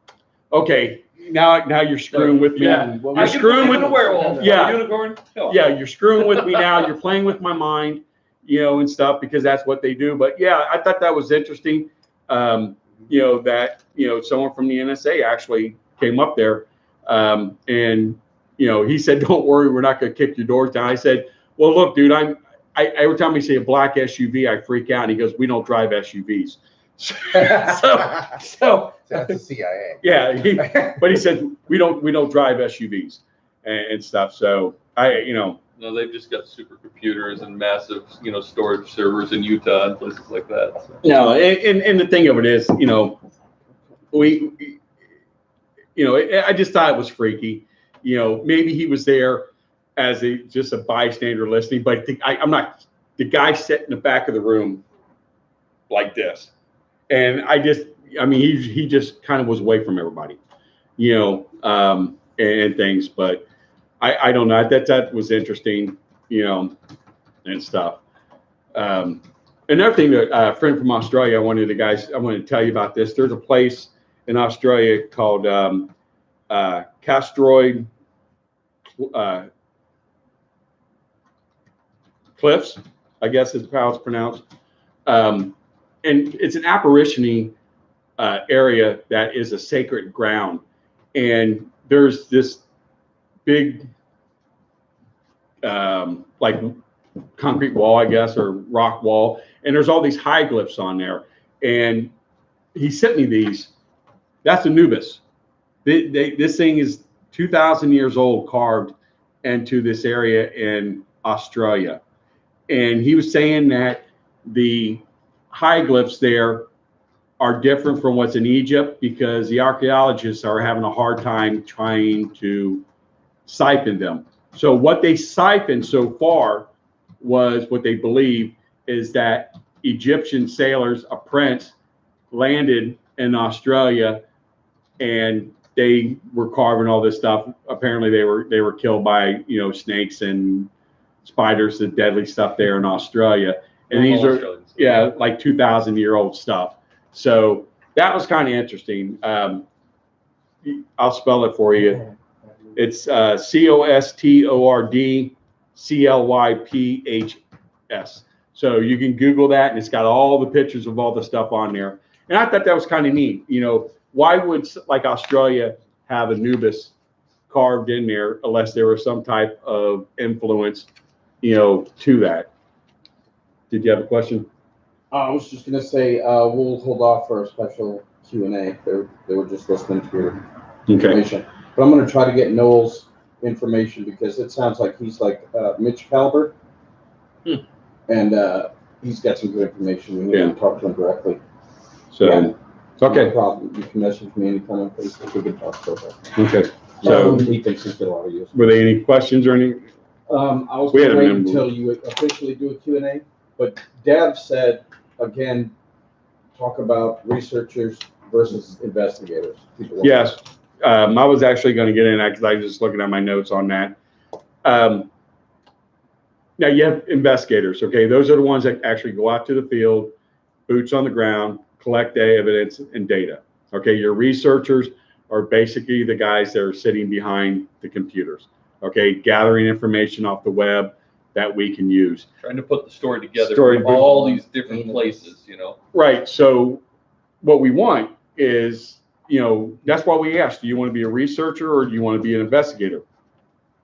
okay, now you're screwing with me. Yeah. You're screwing with a werewolf. Yeah. A unicorn. Hell. Yeah, you're screwing with me now. You're playing with my mind, and stuff because that's what they do. But yeah, I thought that was interesting. That someone from the NSA actually came up there, and he said, "Don't worry, we're not going to kick your doors down." I said, "Well, look, dude, I every time we see a black SUV, I freak out." And he goes, "We don't drive SUVs." so That's the CIA. Yeah, but he said we don't drive SUVs and stuff. So No, they've just got supercomputers and massive, storage servers in Utah and places like that. So. No, and the thing of it is, I just thought it was freaky. Maybe he was there as just a bystander listening, but I'm not. The guy sat in the back of the room like this, and he just kind of was away from everybody, and things. But I don't know. That was interesting, and stuff. Another thing that a friend from Australia, I wanted to tell you about this. There's a place in Australia called Castroid Cliffs, I guess is how it's pronounced. And it's an apparition-y area that is a sacred ground. And there's this big, like concrete wall, I guess, or rock wall. And there's all these hieroglyphs on there. And he sent me these. That's Anubis. This thing is 2,000 years old, carved into this area in Australia. And he was saying that the hieroglyphs there are different from what's in Egypt because the archaeologists are having a hard time trying to siphon them. So what they siphoned so far was what they believe is that Egyptian sailors, a prince, landed in Australia and they were carving all this stuff. Apparently they were killed by, snakes and spiders, the deadly stuff there in Australia. And these are, like 2,000-year-old stuff. So that was kind of interesting. I'll spell it for you. It's COSTORDCLYPHS. So you can Google that, and it's got all the pictures of all the stuff on there. And I thought that was kind of neat. Why would like Australia have Anubis carved in there unless there was some type of influence, to that? Did you have a question? I was just going to say we'll hold off for a special Q&A. They were just listening to your information. But I'm going to try to get Noel's information because it sounds like he's like Mitch Caliber. And he's got some good information. We need to talk to him directly. So, Yeah. okay. No problem. You can message me anytime on Facebook. We can talk about that. Okay. So, he thinks he's got a lot of use. were there any questions or any? I was We had going to a wait number. until you officially do a Q&A, but Deb said, again, talk about researchers versus investigators. Yes. I was actually going to get in that because I was just looking at my notes on that. Now you have investigators, okay? Those are the ones that actually go out to the field, boots on the ground, collect the evidence and data. Okay, your researchers are basically the guys that are sitting behind the computers, okay, gathering information off the web that we can use. Trying to put the story together from all these different places, you know. Right. So what we want is, you know, that's why we asked, do you want to be a researcher or do you want to be an investigator?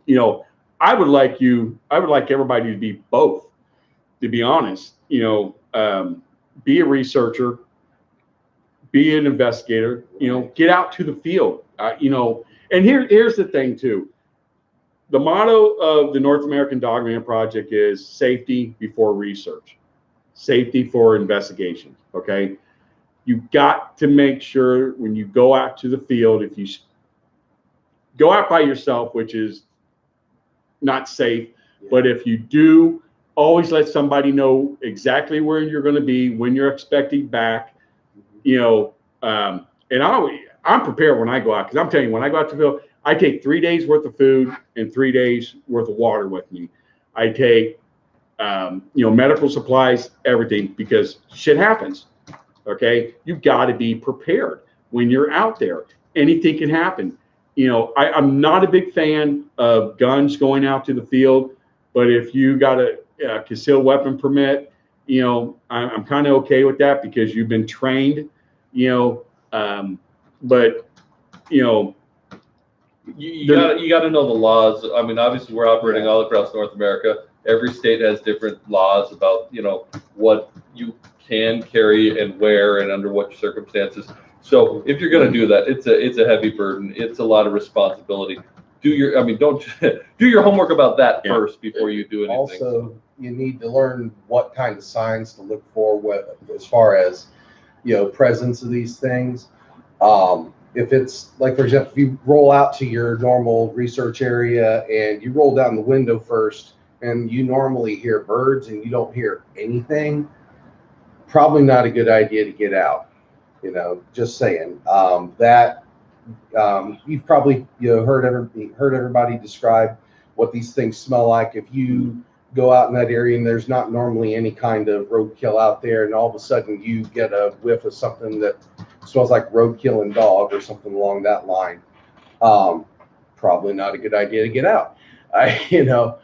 You know, I would like everybody to be both, to be honest. You know, be a researcher, be an investigator, you know, get out to the field, you know. And here's the thing too. The motto of the North American Dogman Project is safety before research, safety for investigations, okay? You've got to make sure when you go out to the field, if you go out by yourself, which is not safe, but if you do, always let somebody know exactly where you're going to be, when you're expecting back, you know. And I'm prepared when I go out, because I'm telling you, when I go out to the field, I take 3 days worth of food and 3 days worth of water with me. I take, you know, medical supplies, everything, because shit happens. Okay, you've got to be prepared when you're out there. Anything can happen. You know, I'm not a big fan of guns going out to the field, but if you got a concealed weapon permit, you know, I'm kind of okay with that because you've been trained, you know, but, you know, You got to know the laws. I mean, obviously, we're operating all across North America. Every state has different laws about, you know, what you can carry and where and under what circumstances. So if you're going to do that, it's a heavy burden. It's a lot of responsibility. Don't do your homework about that first before you do anything. Also, you need to learn what kind of signs to look for as far as, you know, presence of these things. If it's like, for example, if you roll out to your normal research area and you roll down the window first and you normally hear birds and you don't hear anything, probably not a good idea to get out. You know, just saying. You've probably, you know, heard everybody describe what these things smell like. If you go out in that area and there's not normally any kind of roadkill out there, and all of a sudden you get a whiff of something that smells like roadkill and dog or something along that line, probably not a good idea to get out. You know,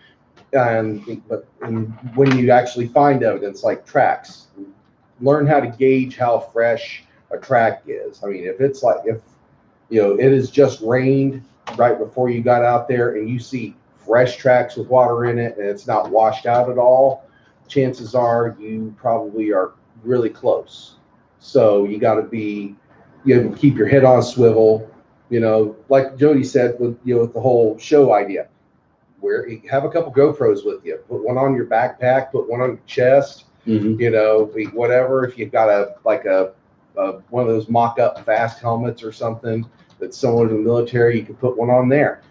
but when you actually find evidence like tracks, learn how to gauge how fresh a track is. I mean, if you know, it has just rained right before you got out there and you see fresh tracks with water in it and it's not washed out at all, chances are you probably are really close. So you got to keep your head on a swivel, you know, like Jody said, with the whole show idea, where you have a couple GoPros with you, put one on your backpack, put one on your chest, you know, whatever. If you've got one of those mock-up fast helmets or something that's similar to the military, you can put one on there.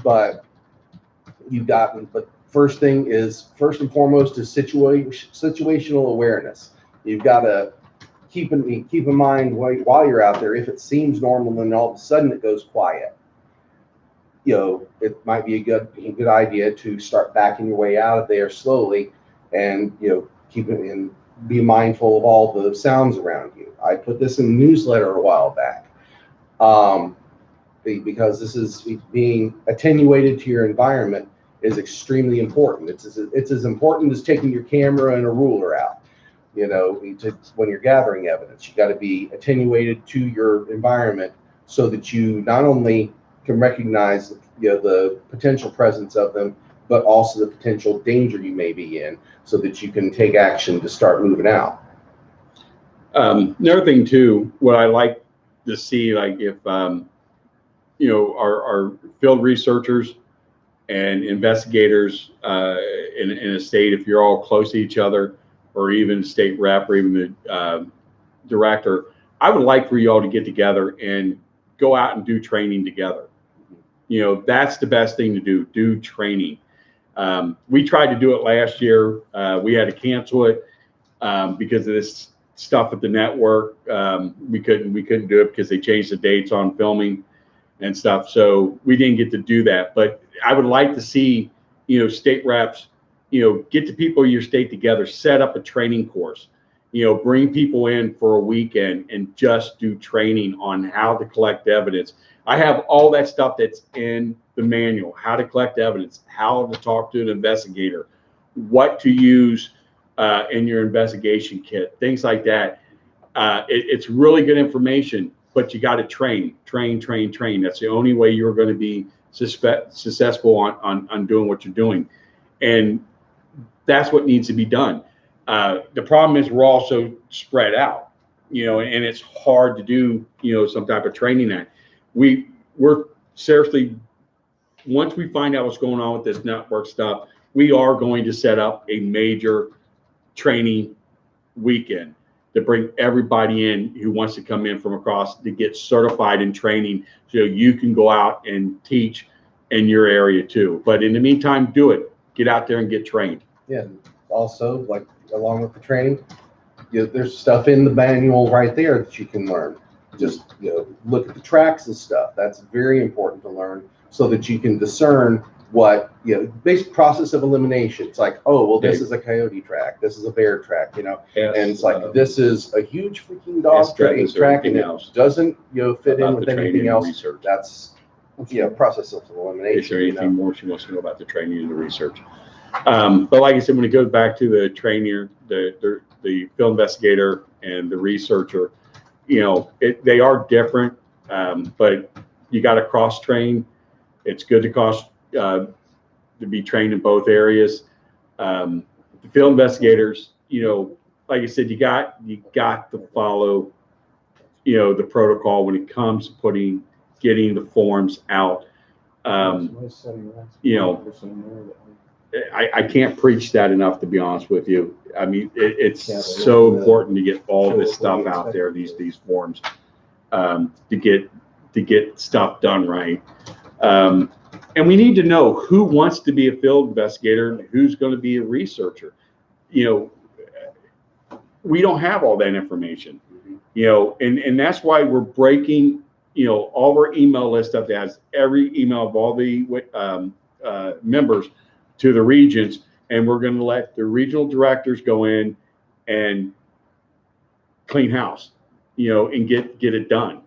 But first and foremost is situational awareness. You've got to keep in mind while you're out there, if it seems normal and all of a sudden it goes quiet, you know, it might be a good idea to start backing your way out of there slowly, and, you know, be mindful of all the sounds around you. I put this in the newsletter a while back, because this is being attenuated to your environment is extremely important. It's as important as taking your camera and a ruler out. You know, when you're gathering evidence, you got to be attenuated to your environment so that you not only can recognize, you know, the potential presence of them, but also the potential danger you may be in, so that you can take action to start moving out. Another thing too, what I like to see, like if you know, our field researchers, and investigators in a state, if you're all close to each other, or even state rep, or even the director, I would like for you all to get together and go out and do training together. You know, that's the best thing to do training. We tried to do it last year. We had to cancel it because of this stuff at the network. We couldn't do it because they changed the dates on filming and stuff. So we didn't get to do that. But I would like to see, you know, state reps, you know, get the people in your state together, set up a training course, you know, bring people in for a weekend and just do training on how to collect evidence. I have all that stuff that's in the manual: how to collect evidence, how to talk to an investigator, what to use in your investigation kit, things like that. It's really good information, but you got to train. That's the only way you're going to be successful on doing what you're doing. And that's what needs to be done. The problem is we're also spread out, you know, and it's hard to do, you know, some type of training that we're seriously, once we find out what's going on with this network stuff, we are going to set up a major training weekend to bring everybody in who wants to come in from across to get certified in training, so you can go out and teach in your area too. But in the meantime, do it. Get out there and get trained. Yeah. Also, like along with the training, you know, there's stuff in the manual right there that you can learn. Just, you know, look at the tracks and stuff. That's very important to learn so that you can discern what, you know, basic process of elimination. It's like, oh, well, this is a coyote track, this is a bear track, you know, and it's like, this is a huge freaking dog track, and it doesn't, you know, fit in with anything else. Research. That's, you know, process of elimination. Is there anything more she wants to know about the training and the research? But like I said, when it goes back to the trainer, the field investigator and the researcher, you know, they are different, but you got to cross train. It's good to be trained in both areas. The field investigators, you know, like I said, you got to follow, you know, the protocol when it comes to getting the forms out. You know, I can't preach that enough, to be honest with you. I mean, it's so important to get all this stuff out there, these forms, to get stuff done right. And we need to know who wants to be a field investigator and who's going to be a researcher. You know, we don't have all that information, you know, and that's why we're breaking, you know, all of our email list up that has every email of all the members to the regions, and we're going to let the regional directors go in and clean house, you know, and get it done.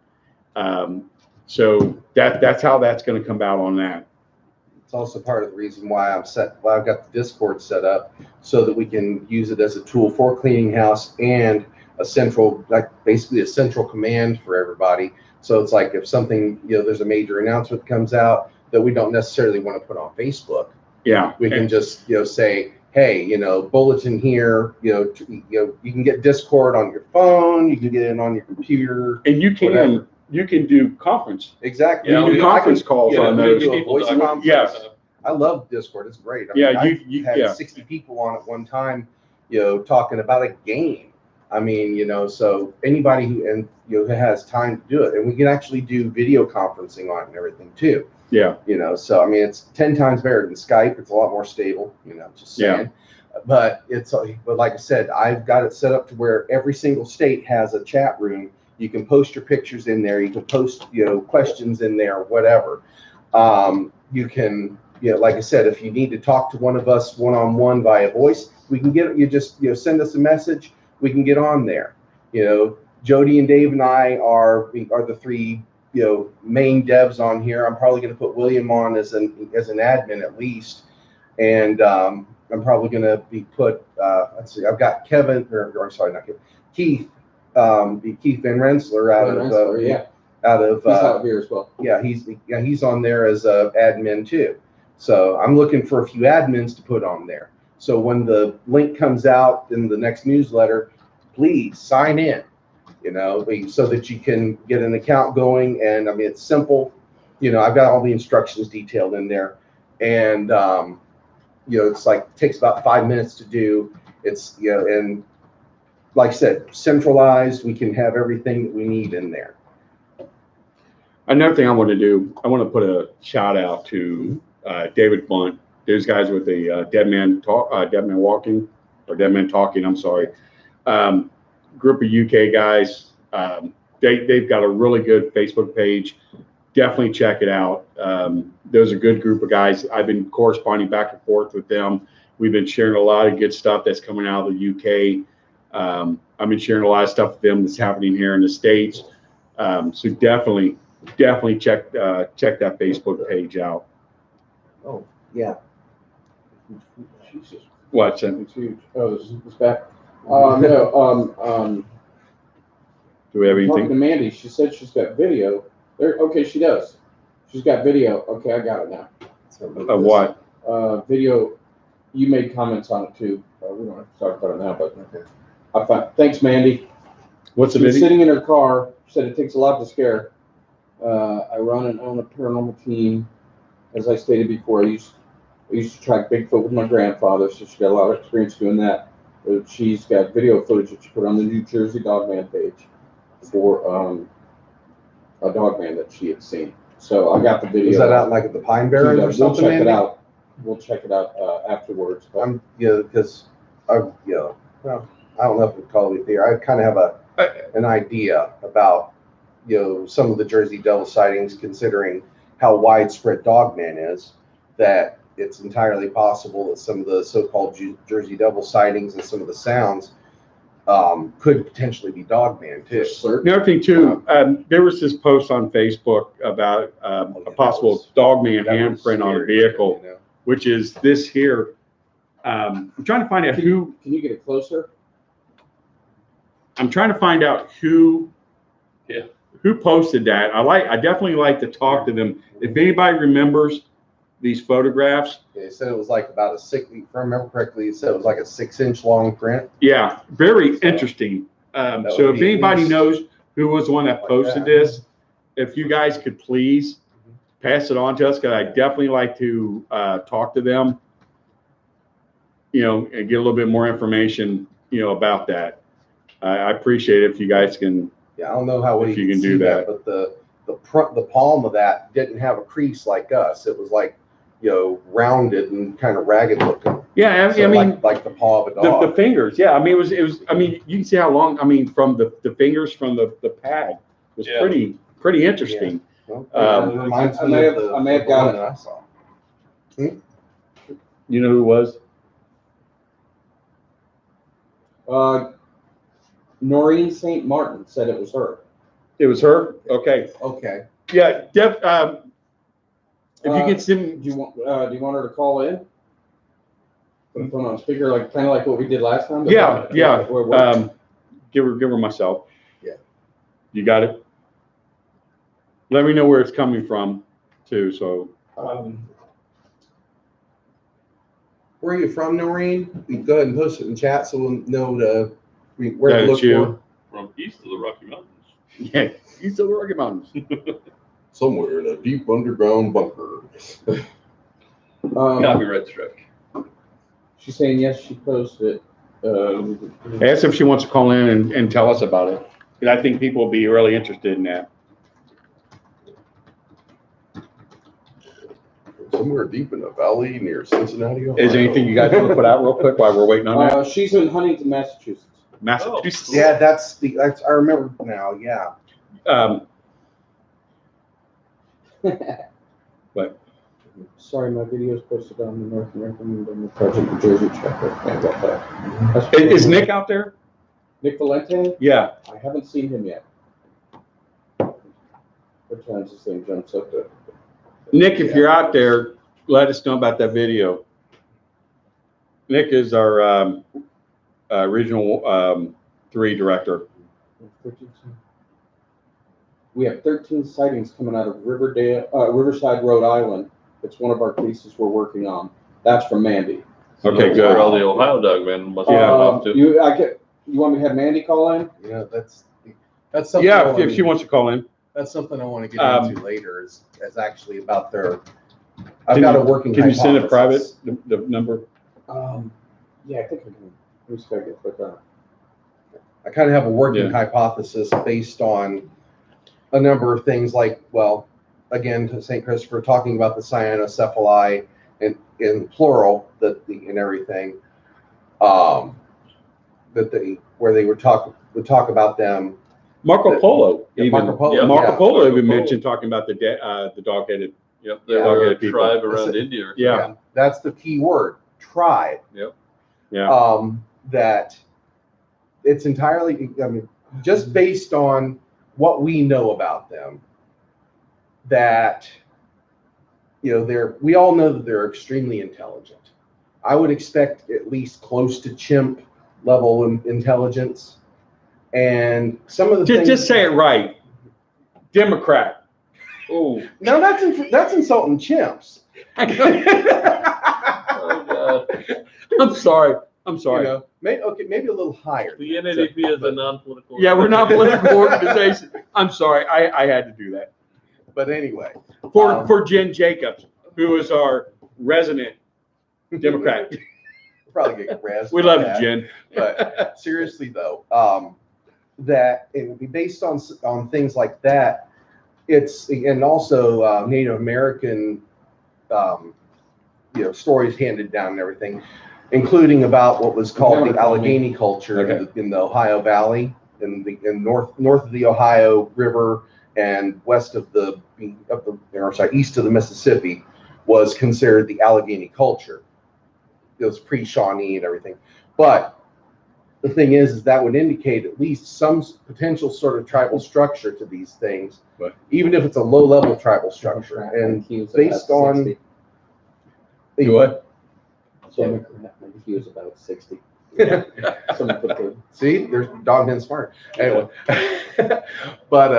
So that's how that's going to come out on that. It's also part of the reason why I've got the Discord set up, so that we can use it as a tool for cleaning house and a central, like basically a central command for everybody. So it's like, if something, you know, there's a major announcement that comes out that we don't necessarily want to put on Facebook, yeah, we can just, you know, say, hey, you know, bulletin here, you know, you can get Discord on your phone, you can get it on your computer, and you can whatever. You can do conference. Exactly. You can do conference calls on those. Yes. I love Discord. It's great. I mean, you had 60 people on at one time, you know, talking about a game. I mean, you know, so anybody who has time to do it, and we can actually do video conferencing on it and everything too. Yeah. You know, so I mean, it's 10 times better than Skype. It's a lot more stable, you know, just saying. Yeah. But like I said, I've got it set up to where every single state has a chat room. You can post your pictures in there. You can post, you know, questions in there, whatever. You can, you know, like I said, if you need to talk to one of us one-on-one via voice, we can get, you just, you know, send us a message. We can get on there. You know, Jody and Dave and I are the three, you know, main devs on here. I'm probably going to put William on as an admin at least, and I'm probably going to be put. Let's see, I've got Kevin, or sorry, not Kevin, Keith Van Rensselaer out of he's out here as well. Yeah, he's on there as a admin too. So I'm looking for a few admins to put on there. So when the link comes out in the next newsletter, please sign in, you know, so that you can get an account going. And I mean, it's simple. You know, I've got all the instructions detailed in there. And, it's like, takes about 5 minutes to do. It's, and like I said, centralized, we can have everything that we need in there. Another thing I want to do, I want to put a shout out to David Blunt. Those guys with the Dead Man Walking, or Dead Man Talking, I'm sorry. Group of UK guys. They've got a really good Facebook page. Definitely check it out. Those are a good group of guys. I've been corresponding back and forth with them. We've been sharing a lot of good stuff that's coming out of the UK. I've been sharing a lot of stuff with them that's happening here in the States. So definitely check that Facebook page out. Oh, yeah. Jesus. What's it? It's huge. Oh, this is back. No. Do we have Talking to anything? Mandy, she said she's got video. There. Okay, she does. She's got video. Okay, I got it now. Of what? Video. You made comments on it too. We don't have to talk about it now, but okay. I found. Thanks, Mandy. What's the She was video? sitting in her car. Said it takes a lot to scare. I run and own a paranormal team. As I stated before, I used to track Bigfoot with my grandfather, so she got a lot of experience doing that. She's got video footage that she put on the New Jersey Dogman page for a Dogman that she had seen. So I got the video. Is that out like at the Pine Barrens or something? We'll check it Andy? out. We'll check it out afterwards. But because well, I don't know if we'd call it there. I kind of have an idea about, some of the Jersey Devil sightings, considering how widespread Dogman is, that it's entirely possible that some of the so-called Jersey Devil sightings and some of the sounds could potentially be Dogman too. Another thing too, there was this post on Facebook about a possible Dogman handprint on a vehicle, which is this here. I'm trying to find out who. Can you get it closer? I'm trying to find out who posted that. I definitely like to talk to them. If anybody remembers these photographs. They said it was like about if I remember correctly, it said it was like a 6-inch long print. Yeah, very interesting. So if anybody knows who was the one that posted this, if you guys could please pass it on to us, because I definitely like to talk to them, and get a little bit more information, about that. I appreciate it if you guys can. Yeah, I don't know how if you can do that, but the palm of that didn't have a crease like us. It was like, rounded and kind of ragged looking. Yeah, So I mean, like the paw of a dog. the fingers. Yeah, I mean, it was. I mean, you can see how long. I mean, from the fingers from the pad was pretty interesting. Well, it reminds I me may of have- the, I may have the got one it. that I saw. You know who it was? Noreen St. Martin said it was her. It was her. Okay. Okay. Yeah, if you can send. Do you want her to call in? Put the phone on speaker, kind of like what we did last time. Yeah. We're Give her myself. Yeah. You got it. Let me know where it's coming from, too. So. Where are you from, Noreen? You can go ahead and post it in chat so we'll know where That to is look you. for. From east of the Rocky Mountains. Yeah, east of the Rocky Mountains. Somewhere in a deep underground bunker. Copyright strike. She's saying yes, she posted it. Ask if she wants to call in and tell us about it. Because I think people will be really interested in that. Somewhere deep in a valley near Cincinnati. Is there anything you guys want to put out real quick while we're waiting on that? She's in Huntington, Massachusetts. Massachusetts. Yeah, that's I remember now. Yeah. What? Sorry, my video is posted on the North American and the Project New Jersey checker. I got that. Is Nick out there? Nick Valente? Yeah. I haven't seen him yet. What times this thing jumps up to? Nick, if you're out there, let us know about that video. Nick is our regional 3 director. We have 13 sightings coming out of Riverside, Rhode Island. It's one of our cases we're working on. That's from Mandy. Okay, That's good. where all the Ohio Dogmen must Yeah. have gone off to. You want me to have Mandy call in? Yeah, that's something. Yeah, if she wants to call in. That's something I want to get into later. Is actually about their I've got a working Can you send it private, hypothesis. the number? Yeah, I think I can. Let me see if I can click on it. I kind of have a working Yeah. hypothesis based on a number of things like, well, again, to St. Christopher, talking about the cyanocephali in plural, and everything, where they would talk about them. Marco Polo. Yeah, even. Marco Polo, Marco yeah. Polo Marco even Polo. mentioned talking about the dog-headed. Yep, they Yeah. were a Dog-headed people. tribe around That's it. India. Or Yeah. something. That's the key word, tribe. Yep. Yeah. That it's entirely, I mean, just based on what we know about them, that, we all know that they're extremely intelligent. I would expect at least close to chimp level intelligence. And some of the things. Just say it right. Democrat. Oh. No, that's insulting chimps. Oh God. I'm sorry. I'm sorry. Maybe a little higher. The NADP is a non-political. Yeah, we're not a political organization. I'm sorry. I had to do that. But anyway. For Jen Jacobs, who is our resident Democrat. Probably get razzed. We love you, Jen. But seriously though, that it would be based on things like that. And also Native American, stories handed down and everything, including about what was called the Allegheny culture in the Ohio Valley, in north of the Ohio River and east of the Mississippi, was considered the Allegheny culture. It was pre-Shawnee and everything, but the thing is that would indicate at least some potential sort of tribal structure to these things, even if it's a low-level tribal structure. And based on You what? Democrat, he was about 60. See, there's Dogman smart. Anyway, but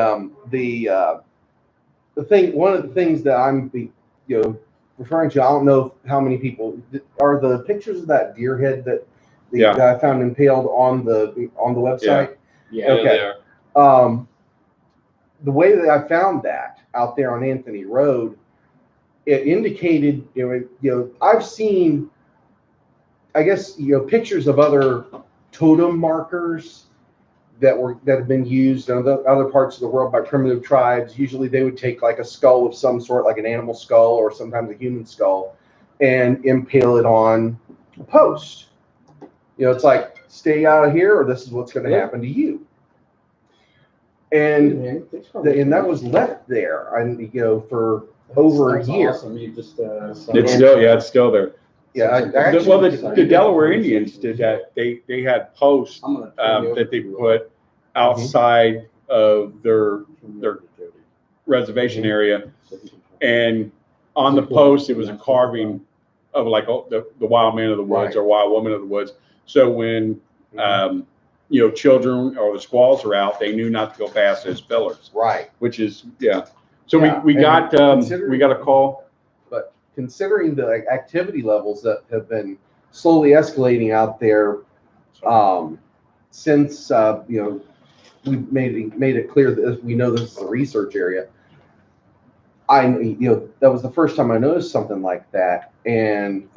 one of the things that I'm referring to, I don't know how many people are the pictures of that deer head that I found impaled on the website. Yeah. Yeah, Okay. they are. The way that I found that out there on Anthony Road, it indicated, I've seen, I guess, pictures of other totem markers that have been used in other parts of the world by primitive tribes. Usually they would take like a skull of some sort, like an animal skull or sometimes a human skull, and impale it on a post. It's like, stay out of here or this is what's going to happen to you. And that was left there, for over a year. Awesome. You just, It's still there. Yeah, The Delaware Indians did that. They had posts that they put outside of their reservation area, and on the post it was a carving of like the wild man of the woods or wild woman of the woods. So when children or the squaws are out, they knew not to go past those pillars. Right. Which is So we got a call. But considering the activity levels that have been slowly escalating out there, since we've made it clear that we know this is a research area. That was the first time I noticed something like that. And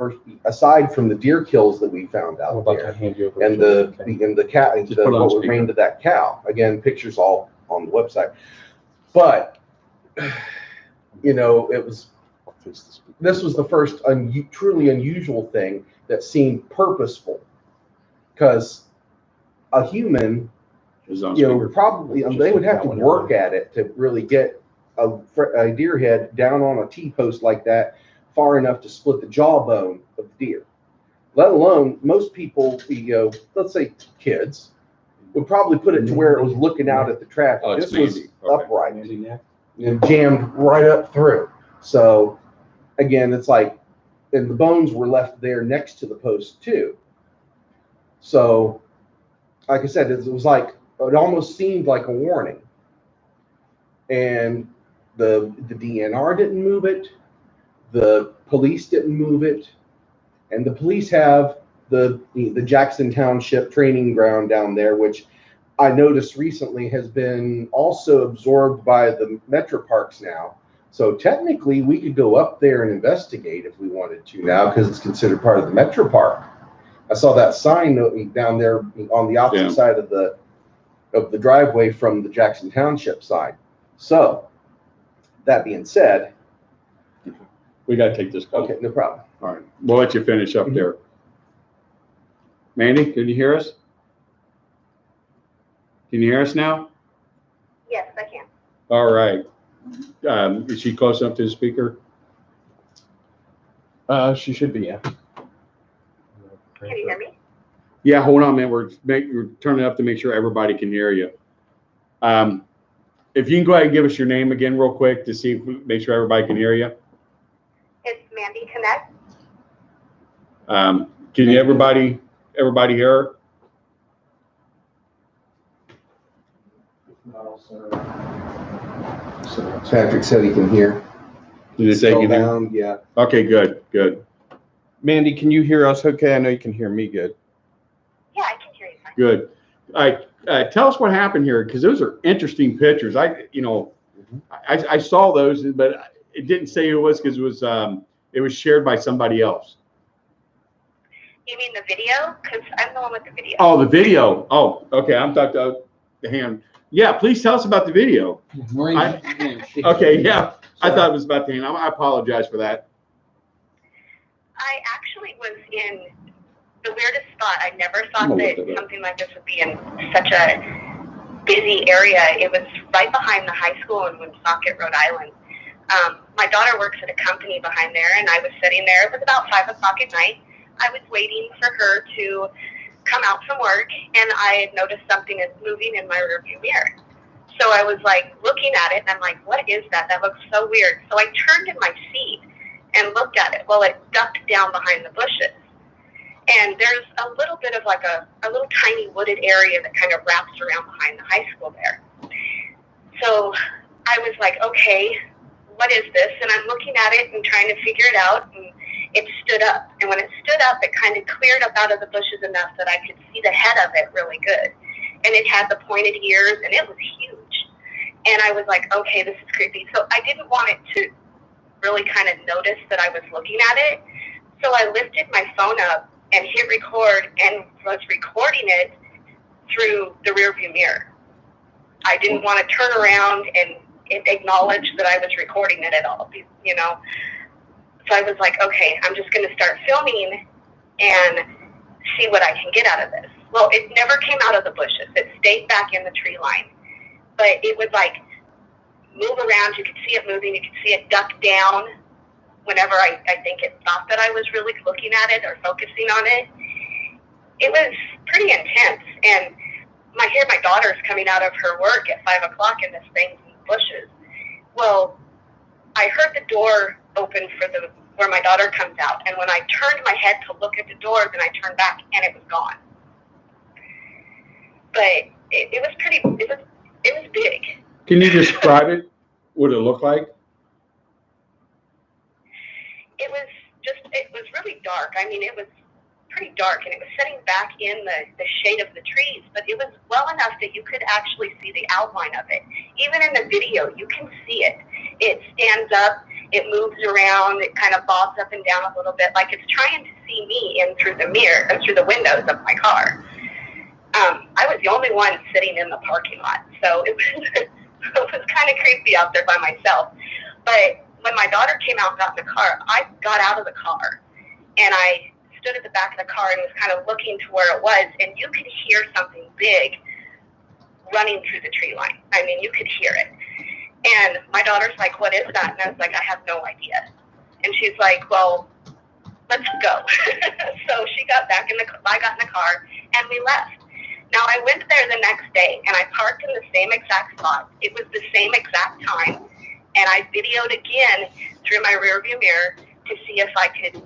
aside from the deer kills that we found out there, and the cat, what remained of that cow. Again, pictures all on the website. But this was the first truly unusual thing that seemed purposeful, because a human, probably they would have to work at it to really get a deer head down on a T-post like that far enough to split the jawbone of the deer. Let alone most people, let's say kids, would probably put it to where it was looking out at the traffic. Oh, this was upright Okay. and jammed right up through. So again, it's like, and the bones were left there next to the post too. So, like I said, it was like, it almost seemed like a warning. And the DNR didn't move it. The police didn't move it. And the police have the Jackson Township training ground down there, which I noticed recently has been also absorbed by the Metro Parks now. So technically, we could go up there and investigate if we wanted to now, because it's considered part of the Metro Park. I saw that sign down there on the opposite side of the driveway from the Jackson Township side. So that being said, We got to take this call. okay, no problem. All right. We'll let you finish up there. Mandy, can you hear us? Can you hear us now? Yes, I can. All right. Is she close enough to the speaker? She should be, yeah. Can you hear me? Yeah, hold on, man. We're turning up to make sure everybody can hear you. If you can go ahead and give us your name again real quick to see if we make sure everybody can hear you. It's Mandy Connect. Can you everybody hear her? Patrick said he can hear. Did it say you Scroll can hear? down, yeah. Okay, good. Mandy, can you hear us okay? I know you can hear me good. Yeah, I can hear you fine. Good. All right, tell us what happened here, because those are interesting pictures. I saw those, but it didn't say who it was because it was shared by somebody else. You mean the video? Because I'm the one with the video. Oh, the video. Oh, okay. I'm talking about the hand. Yeah, please tell us about the video. Okay, yeah. I thought it was about the hand. I apologize for that. I actually was in the weirdest spot. I never thought that something like this would be in such a busy area. It was right behind the high school in Woonsocket, Rhode Island. My daughter works at a company behind there, and I was sitting there. It was about 5 o'clock at night. I was waiting for her to come out from work, and I had noticed something is moving in my rearview mirror. So I was like looking at it, and I'm like, what is that? That looks so weird. So I turned in my seat and looked at it. Well, it ducked down behind the bushes. And there's a little bit of like a little tiny wooded area that kind of wraps around behind the high school there. So I was like, okay, what is this? And I'm looking at it and trying to figure it out. And it stood up. And when it stood up, it kind of cleared up out of the bushes enough that I could see the head of it really good. And it had the pointed ears, and it was huge. And I was like, okay, this is creepy. So I didn't want it to really kind of notice that I was looking at it. So I lifted my phone up and hit record and was recording it through the rearview mirror. I didn't want to turn around and acknowledge that I was recording it at all, you know. So I was like, okay, I'm just going to start filming and see what I can get out of this. Well, it never came out of the bushes. It stayed back in the tree line. But it would like move around. You could see it moving. You could see it duck down whenever I think it thought that I was really looking at it or focusing on it. It was pretty intense. And I hear my daughter's coming out of her work at 5 o'clock and this thing's in the bushes. Well, I heard the door open for where my daughter comes out. And when I turned my head to look at the door, then I turned back and it was gone. But it was big. Can you describe it? What it looked like? It was really dark. I mean, it was pretty dark, and it was sitting back in the shade of the trees, but it was well enough that you could actually see the outline of it. Even in the video, you can see it. It stands up, it moves around, it kind of bobs up and down a little bit, like it's trying to see me in through the mirror, or through the windows of my car. I was the only one sitting in the parking lot, so it was kind of creepy out there by myself. But when my daughter came out and got in the car, I got out of the car, and I stood at the back of the car and was kind of looking to where it was, and you could hear something big running through the tree line. I mean, you could hear it. And my daughter's like, what is that? And I was like, I have no idea. And she's like, well, let's go. So she got back I got in the car, and we left. Now, I went there the next day, and I parked in the same exact spot. It was the same exact time, and I videoed again through my rearview mirror to see if I could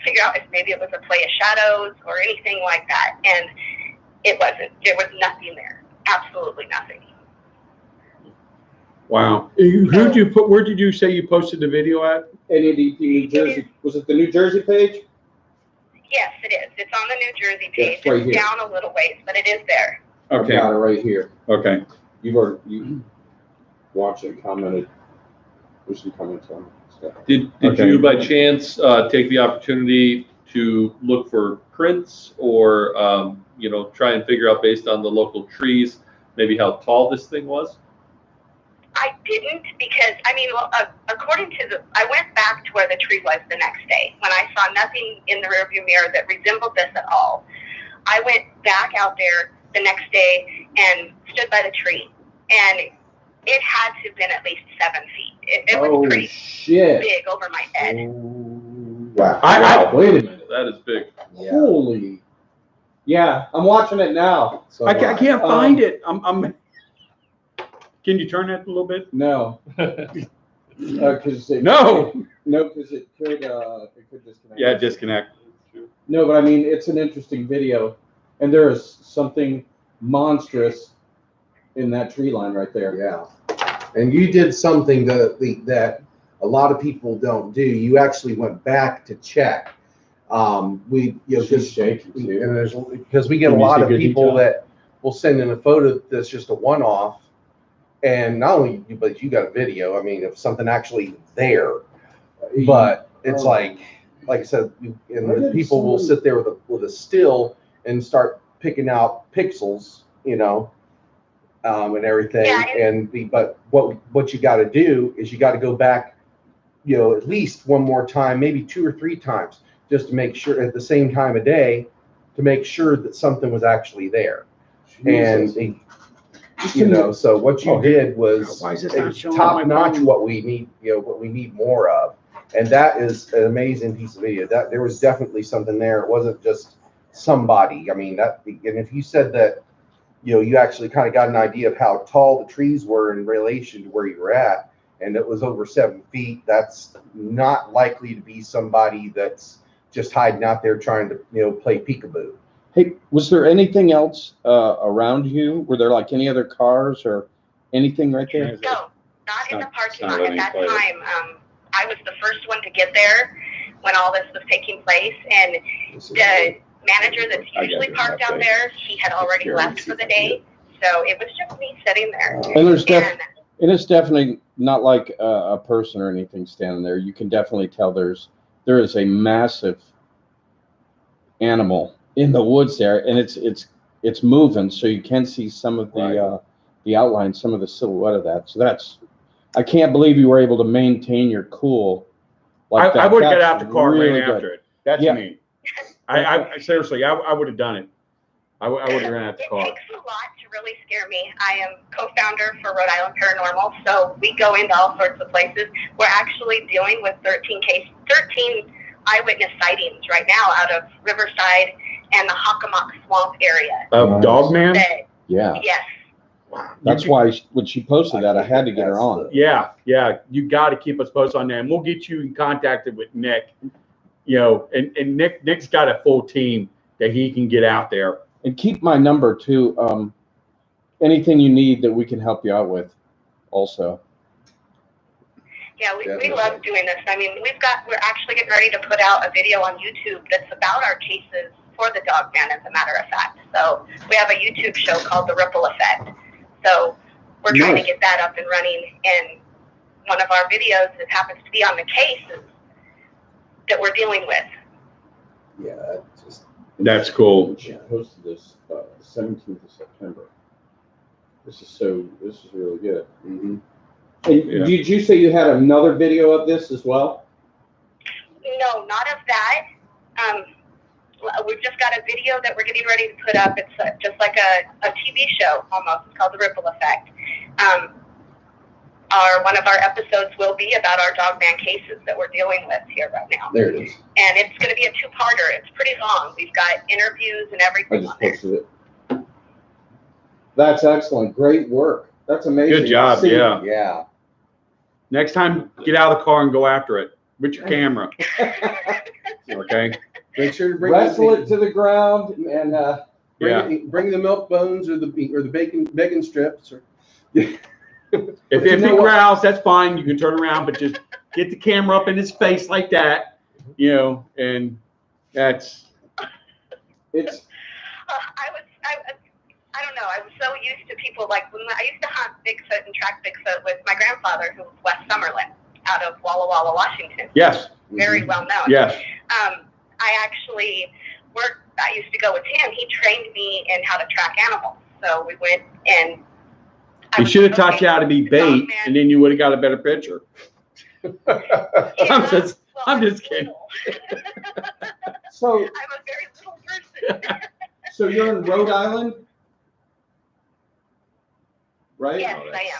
figure out if maybe it was a play of shadows or anything like that. And it wasn't. There was nothing there. Absolutely nothing. Wow. Where did you say you posted the video at? NADP New Jersey. Was it the New Jersey page? Yes, it is. It's on the New Jersey page. It's right it's here. Down a little ways, but it is there. Okay. Got it right here. Okay. You watched and commented There's some comments on stuff. Did Okay. you by chance take the opportunity to look for prints or, try and figure out based on the local trees, maybe how tall this thing was? I didn't because, according to I went back to where the tree was the next day when I saw nothing in the rearview mirror that resembled this at all. I went back out there the next day and stood by the tree, and it had to have been at least 7 feet. It was pretty big over my head. Wow. Wait a minute. That is big. Yeah. Holy. Yeah, I'm watching it now. So I can't find it. I'm. Can you turn that a little bit? No. Because No. because it could disconnect. Yeah, disconnect. No, but I mean, it's an interesting video, and there is something monstrous in that tree line right there. Yeah. And you did something that a lot of people don't do. You actually went back to check. She's shaking too. Because we get a Can you lot see of good people detail? that will send in a photo that's just a one-off, and not only you, but you got a video. I mean, of something actually there, but it's like I said, and the people will sit there with a still and start picking out pixels, and everything. Yeah, But what you got to do is you got to go back, at least one more time, maybe 2 or 3 times, just to make sure at the same time of day, to make sure that something was actually there. Jesus. And so what you did was Why is this not showing on my top-notch phone? what we need, what we need more of. And that is an amazing piece of video. That there was definitely something there. It wasn't just somebody. I mean, and if you said that, you actually kind of got an idea of how tall the trees were in relation to where you were at, and it was over 7 feet, that's not likely to be somebody that's just hiding out there trying to, play peekaboo. Hey, was there anything else around you? Were there like any other cars or anything right there? No, not in the parking not lot letting at that me play it. time. I was the first one to get there when all this was taking place, and the manager that's I usually got parked an out update. there, he had already Here, left for the day, so it was just me sitting there. And it's definitely not like a person or anything standing there. You can definitely tell there is a massive animal in the woods there, and it's moving, so you can see some of the outline, some of the silhouette of that. So I can't believe you were able to maintain your cool like that. I would have got out That's the car and really ran good. after it. That's Yeah. me. I seriously, I would have done it. I would have ran out the car. It takes a lot to really scare me. I am co-founder for Rhode Island Paranormal, so we go into all sorts of places. We're actually dealing with 13 eyewitness sightings right now out of Riverside and the Hockomock Swamp area. Of Dogman? Yeah, Yes. Wow. that's why when she posted that, I had to get her on. Yeah. You got to keep us posted on that. And we'll get you in contact with Nick. And Nick's got a full team that he can get out there. And keep my number too. Anything you need that we can help you out with, also. Yeah, we love doing this. I mean, we're actually getting ready to put out a video on YouTube that's about our cases for the Dogman, as a matter of fact. So we have a YouTube show called The Ripple Effect. So we're trying to get that up and running. And one of our videos that happens to be on the cases that we're dealing with. Yeah, That's cool. She posted this 17th of September. This is really good. mm-hmm. And Yeah. did you say you had another video of this as well? No, not of that. We've just got a video that we're getting ready to put up. It's just like a TV show almost. It's called The Ripple Effect. One of our episodes will be about our Dogman cases that we're dealing with here right now. There it is. And it's going to be a 2-parter. It's pretty long. We've got interviews and I everything just on there. posted it. That's excellent. Great work. That's amazing. Good job. See, Yeah. Yeah. Next time, get out of the car and go after it with your camera. Okay. Make sure to bring Wrestle it to the ground and bring the milk bones or the bacon strips. Or If you he know what? growls, that's fine. You can turn around, but just get the camera up in his face like that, and that's. it's I don't know. I was so used to people, like when I used to hunt Bigfoot and track Bigfoot with my grandfather, who was West Summerlin out of Walla Walla, Washington. Yes. Very well known. Yes. I actually I used to go with him. He trained me in how to track animals. So we went and He should have taught you how to be bait, and then you would have got a better picture. Yeah, I'm just kidding. So, I'm a very little person. so you're in Rhode Island, right? Yes, I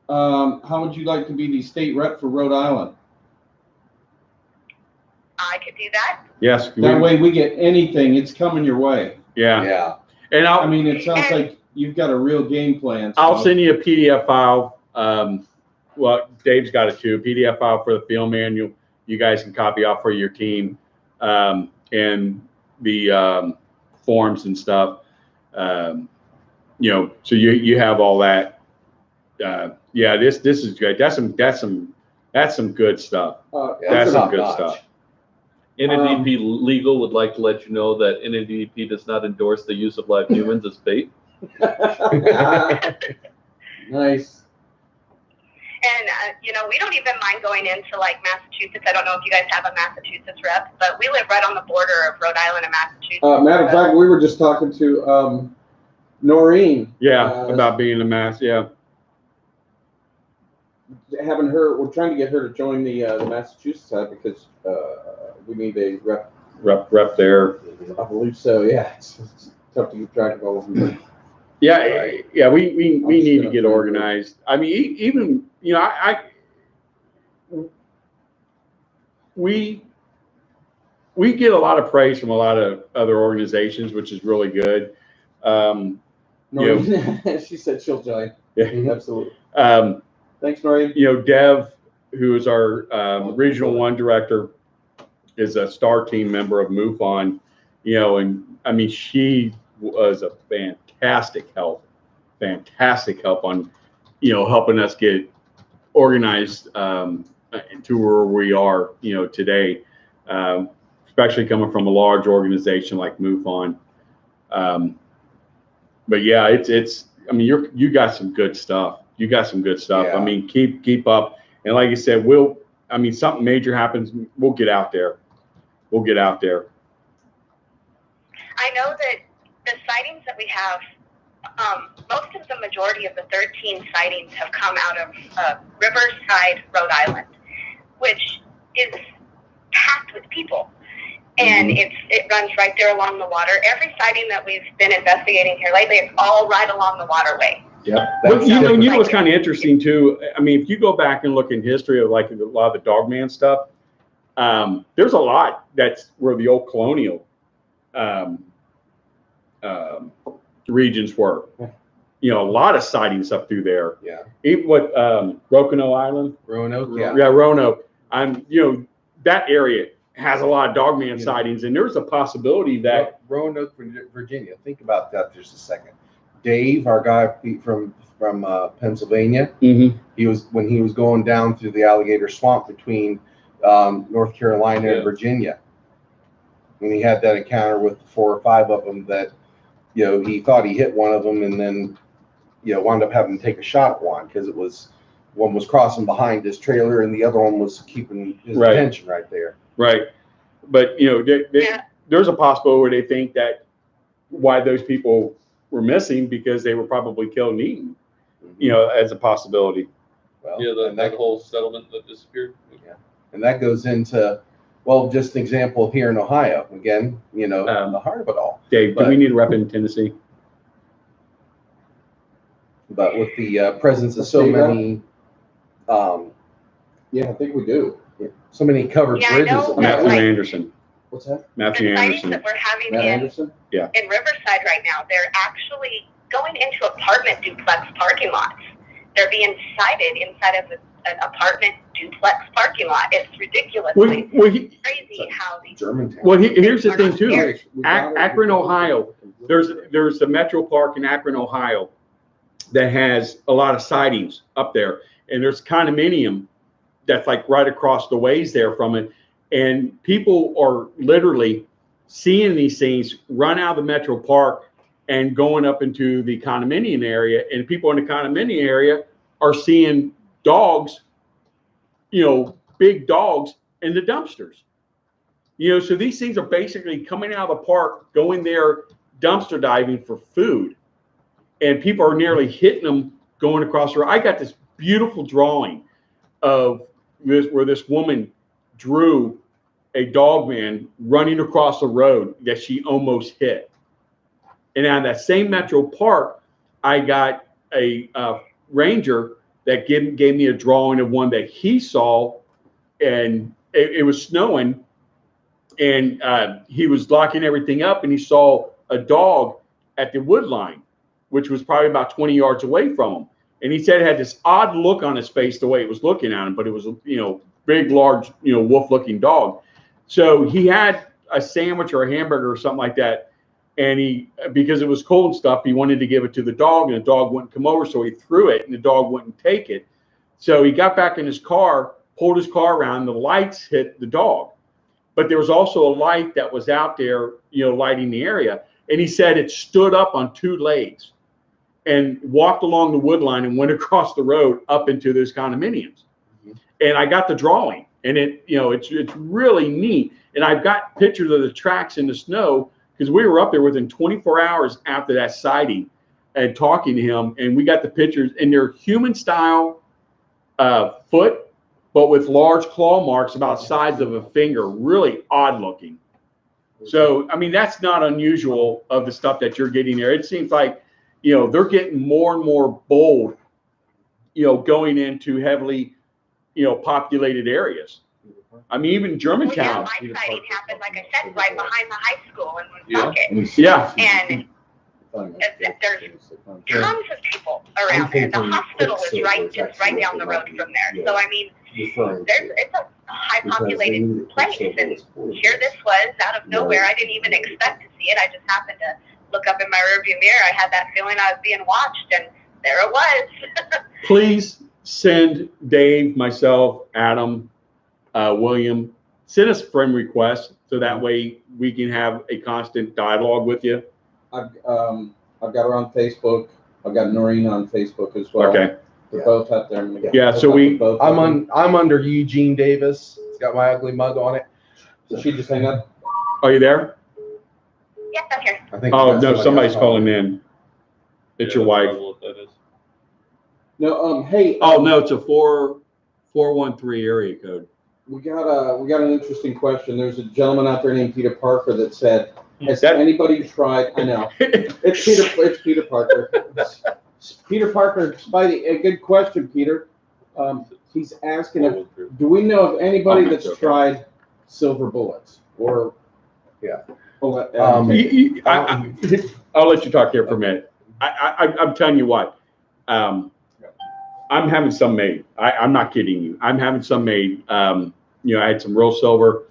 am. How would you like to be the state rep for Rhode Island? I could do that. Yes. That way we get anything, it's coming your way. Yeah. Yeah. And I mean, it sounds like you've got a real game plan. So. I'll send you a PDF file. Well, Dave's got it too. PDF file for the field manual. You guys can copy off for your team, and the forms and stuff. So you have all that. Yeah, this is great. That's some good stuff. That's some good stuff. NADP legal would like to let you know that NADP does not endorse the use of live humans as bait. Nice. And, we don't even mind going into like Massachusetts. I don't know if you guys have a Massachusetts rep, but we live right on the border of Rhode Island and Massachusetts. Matter of fact, we were just talking to Noreen. Yeah, about being a mass. Yeah. Having her, we're trying to get her to join the Massachusetts side because we need a rep there. I believe so. Yeah, it's tough to keep track of all of them. Yeah, Right. yeah. We need to get organized. I mean, even we get a lot of praise from a lot of other organizations, which is really good. Noreen, she said she'll join. Yeah, Absolutely. Thanks, Noreen. Dev, who is our Regional 1 director, is a star team member of MUFON, and I mean, she was a fantastic help on, helping us get organized to where we are, today, especially coming from a large organization like MUFON. But yeah, it's, I mean, you got some good stuff. You got some good stuff. Yeah. I mean, keep up. And like you said, something major happens, we'll get out there. I know that the sightings that we have, most of the majority of the 13 sightings have come out of Riverside, Rhode Island, which is packed with people. And it runs right there along the water. Every sighting that we've been investigating here lately, it's all right along the waterway. Yeah. But you know what's kind of interesting too? I mean, if you go back and look in history of like a lot of the Dogman stuff, there's a lot that's where the old colonial regions were. A lot of sightings up through there. Yeah. Even what Roanoke Island? Roanoke, yeah. Yeah, Roanoke. That area has a lot of Dogman sightings, and there's a possibility that Roanoke, Virginia. Think about that just a second. Dave, our guy from Pennsylvania, he was when he was going down through the alligator swamp between North Carolina and Virginia, when he had that encounter with 4 or 5 of them that he thought he hit one of them and then wound up having to take a shot at one because one was crossing behind his trailer and the other one was keeping his attention right there. Right. But there's a possibility where they think that why those people were missing because they were probably killed and eaten, as a possibility. Well, that whole settlement that disappeared. Yeah. And that goes into, just an example here in Ohio, again, the heart of it all. Dave, do we need a rep in Tennessee? But with the presence of so many, yeah, I think we do. so many covered bridges. Matthew Anderson. What's that? Matthew The sightings Anderson. that we're having Matt Anderson? in Riverside right now, they're actually going into apartment duplex parking lots. They're being sighted inside of an apartment duplex parking lot. It's ridiculously crazy how these. Germantown. Well, here's the thing too. We Akron, Ohio. There's the Metro Park in Akron, Ohio, that has a lot of sightings up there, and there's condominium that's like right across the ways there from it, and people are literally seeing these things run out of the Metro Park and going up into the condominium area, and people in the condominium area are seeing dogs big dogs in the dumpsters. So these things are basically coming out of the park, going there, dumpster diving for food. And people are nearly hitting them going across the road. I got this beautiful drawing of where this woman drew a Dogman running across the road that she almost hit. And at that same Metro Park, I got a ranger that gave me a drawing of one that he saw, and it was snowing, and he was locking everything up, and he saw a dog at the wood line, which was probably about 20 yards away from him. And he said it had this odd look on his face the way it was looking at him, but it was big, large, wolf-looking dog. So he had a sandwich or a hamburger or something like that, and because it was cold and stuff, he wanted to give it to the dog, and the dog wouldn't come over, so he threw it, and the dog wouldn't take it. So he got back in his car, pulled his car around, and the lights hit the dog. But there was also a light that was out there, lighting the area. And he said it stood up on two legs and walked along the wood line and went across the road up into those condominiums. Mm-hmm. And I got the drawing, and it's really neat. And I've got pictures of the tracks in the snow, because we were up there within 24 hours after that sighting and talking to him. And we got the pictures, and they're human style foot, but with large claw marks about the size of a finger, really odd looking. So, I mean, that's not unusual of the stuff that you're getting there. It seems like, they're getting more and more bold, going into heavily, populated areas. I mean, even Germantown. Well, yeah, my sighting happened, like I said, right behind the high school in Woonsocket. Yeah. And there's tons of people around there. The hospital is just right down the road from there. So, I mean, it's a high populated place, and here this was out of nowhere. I didn't even expect to see it. I just happened to look up in my rearview mirror. I had that feeling I was being watched, and there it was. Please send Dave, myself, Adam, William, send us friend requests, so that way we can have a constant dialogue with you. I've got her on Facebook. I've got Noreen on Facebook as well. Okay. They're both out there. So I'm under Eugene Davis. It's got my ugly mug on it. Did she just hang up? Are you there? Yes, I'm here. I think. Oh no, somebody's calling in. It's your wife. No. Hey. Oh no, it's a 413 area code. We got an interesting question. There's a gentleman out there named Peter Parker that said, "Has anybody tried?" I know it's Peter. It's Peter Parker. Peter Parker, Spidey. A good question, Peter. He's asking if do we know of anybody that's tried silver bullets or bullet? I'll let you talk here for a minute. I'm telling you what. I'm having some made. I'm not kidding you. I'm having some made. I had some real silver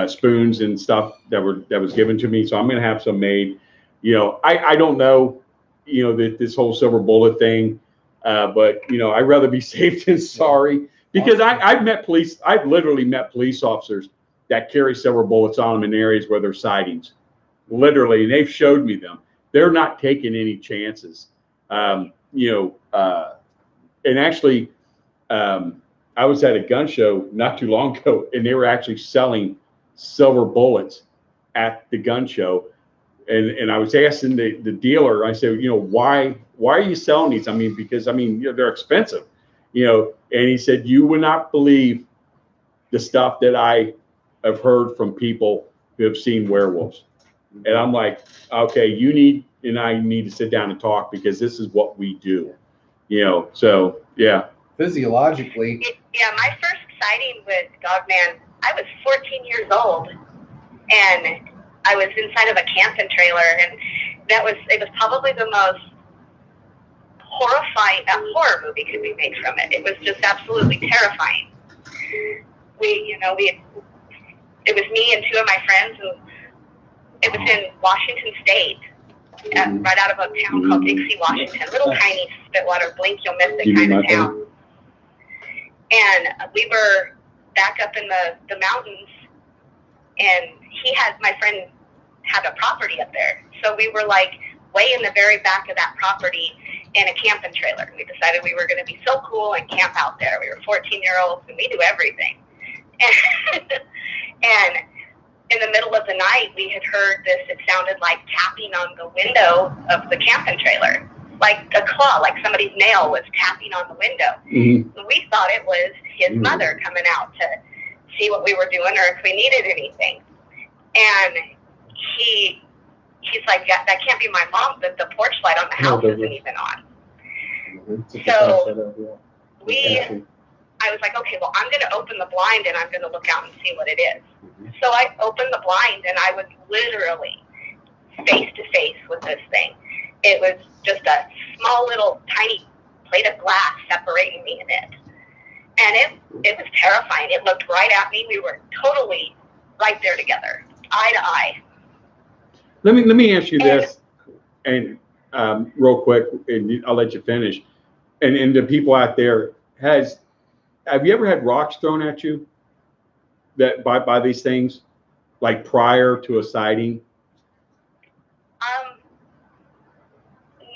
spoons and stuff that was given to me, so I'm going to have some made. I don't know, that this whole silver bullet thing, but I'd rather be safe than sorry, because I've literally met police officers that carry silver bullets on them in areas where there's sightings, literally, and they've showed me them. They're not taking any chances. And actually, I was at a gun show not too long ago, and they were actually selling silver bullets at the gun show. And I was asking the dealer, I said, why are you selling these? I mean, because they're expensive, and he said, you would not believe the stuff that I have heard from people who have seen werewolves. And I'm like, okay, I need to sit down and talk, because this is what we do, so yeah. Physiologically. My first sighting with Dogman, I was 14 years old, and I was inside of a camping trailer, and it was probably the most horrifying horror movie could be made from it. It was just absolutely terrifying. It was me and two of my friends, and it was in Washington State, right out of a town called Dixie, Washington, little tiny Spitwater, blink you'll miss it kind of town. And we were back up in the mountains, and my friend had a property up there. So we were like way in the very back of that property, in a camping trailer. We decided we were going to be so cool and camp out there. We were 14-year-olds and we knew everything. And in the middle of the night, we had heard this. It sounded like tapping on the window of the camping trailer, like a claw, like somebody's nail was tapping on the window. Mm-hmm. We thought it was his mother coming out to see what we were doing or if we needed anything. And he's like, yeah, that can't be my mom. The porch light on the house isn't even on. So I was like, okay, well, I'm going to open the blind and I'm going to look out and see what it is. So I opened the blind and I was literally face to face with this thing. It was just a small little tiny plate of glass separating me and it. And it was terrifying. It looked right at me. We were totally right there together, eye to eye. Let me ask you this, and real quick, and I'll let you finish. And the people out there, have you ever had rocks thrown at you that by these things, like prior to a sighting?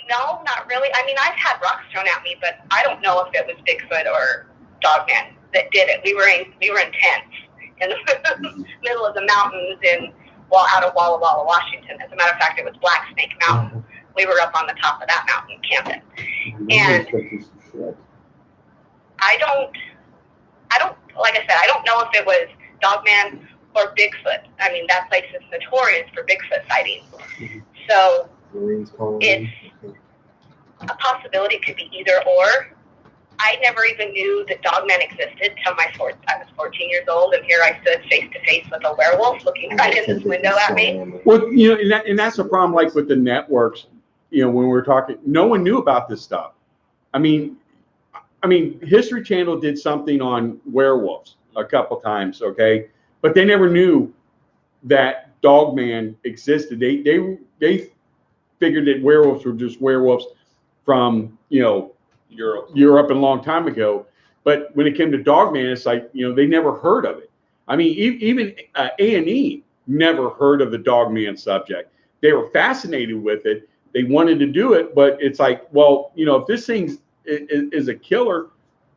No, not really. I mean, I've had rocks thrown at me, but I don't know if it was Bigfoot or Dogman that did it. We were in tents in the middle of the mountains out of Walla Walla, Washington. As a matter of fact, it was Black Snake Mountain. We were up on the top of that mountain camping. And I don't, like I said, I don't know if it was Dogman or Bigfoot. I mean, that place is notorious for Bigfoot sightings. So it's a possibility. It could be either or. I never even knew that Dogman existed till I was 14 years old, and here I stood face to face with a werewolf looking right in this window at me. Well, and that's the problem, like with the networks, when we're talking, no one knew about this stuff. I mean, History Channel did something on werewolves a couple times, okay? But they never knew that Dogman existed. They figured that werewolves were just werewolves from, Europe a long time ago. But when it came to Dogman, it's like, they never heard of it. I mean, even A&E never heard of the Dogman subject. They were fascinated with it. They wanted to do it, but it's like, well, if this thing is a killer,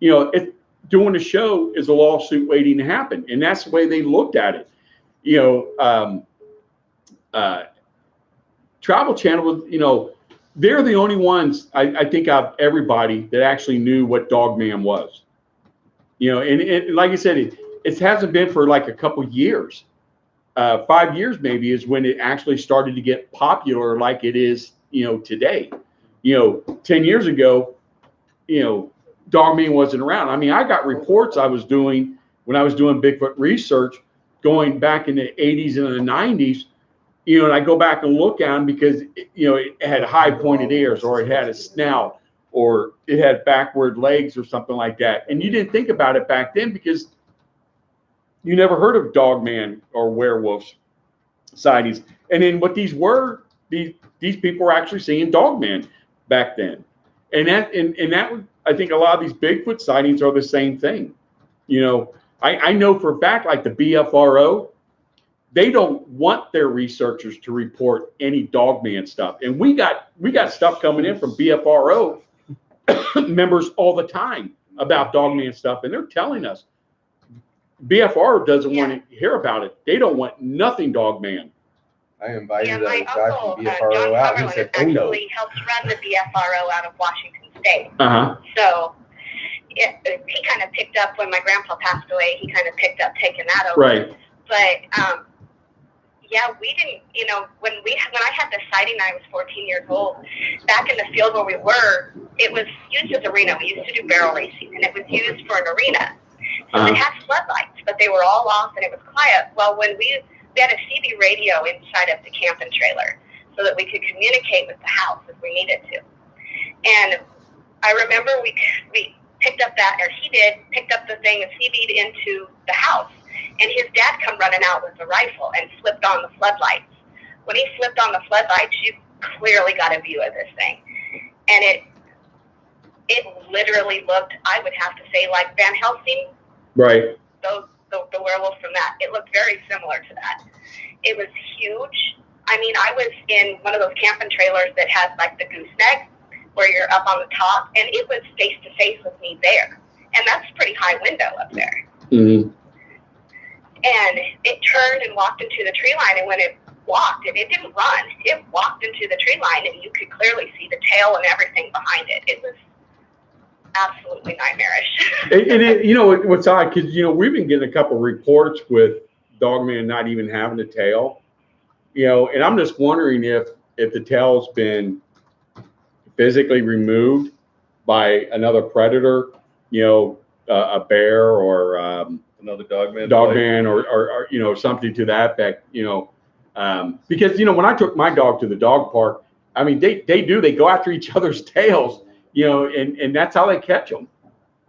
doing a show is a lawsuit waiting to happen. And that's the way they looked at it. Travel Channel was, they're the only ones, I think, of everybody that actually knew what Dogman was. And like I said, it hasn't been for like a couple years. 5 years maybe is when it actually started to get popular like it is, today. 10 years ago, Dogman wasn't around. I mean, I got reports I was doing when I was doing Bigfoot research going back in the 80s and the 90s. And I go back and look at them because, it had high pointed ears, or it had a snout, or it had backward legs or something like that. And you didn't think about it back then because you never heard of Dogman or werewolves sightings. And then what these were, these people were actually seeing Dogman back then. And that I think a lot of these Bigfoot sightings are the same thing. I know for a fact, like the BFRO, they don't want their researchers to report any Dogman stuff. And we got stuff coming in from BFRO members all the time about Dogman stuff. And they're telling us BFRO doesn't want to hear about it. They don't want nothing Dogman. I invited my a guy uncle, from BFRO out. He said, "Oh no." Actually helps run the BFRO out of Washington State. So he kind of picked up when my grandpa passed away. He kind of picked up taking that over. Right. But we didn't. When I had this sighting, I was 14 years old. Back in the field where we were, it was used as arena. We used to do barrel racing, and it was used for an arena. So it had floodlights, but they were all off, and it was quiet. Well, when we had a CB radio inside of the camping trailer so that we could communicate with the house if we needed to. And I remember we picked up picked up the thing and CB'd into the house. And his dad come running out with a rifle and flipped on the floodlights. When he flipped on the floodlights, you clearly got a view of this thing. And it literally looked, I would have to say, like Van Helsing. Right. The werewolf from that. It looked very similar to that. It was huge. I mean, I was in one of those camping trailers that has like the gooseneck. where you're up on the top, and it was face to face with me there. And that's a pretty high window up there. Mm-hmm. And it turned and walked into the tree line, and when it walked, and it didn't run, it walked into the tree line, and you could clearly see the tail and everything behind it. It was absolutely nightmarish. And it, you know, what's odd, because, you know, we've been getting a couple of reports with Dogman not even having a tail, you know, and I'm just wondering if the tail's been physically removed by another predator, you know, a bear or Another Dogman. Dogman or, you know, something to that effect, you know, because, you know, when I took my dog to the dog park, I mean, they go after each other's tails, you know, and that's how they catch them,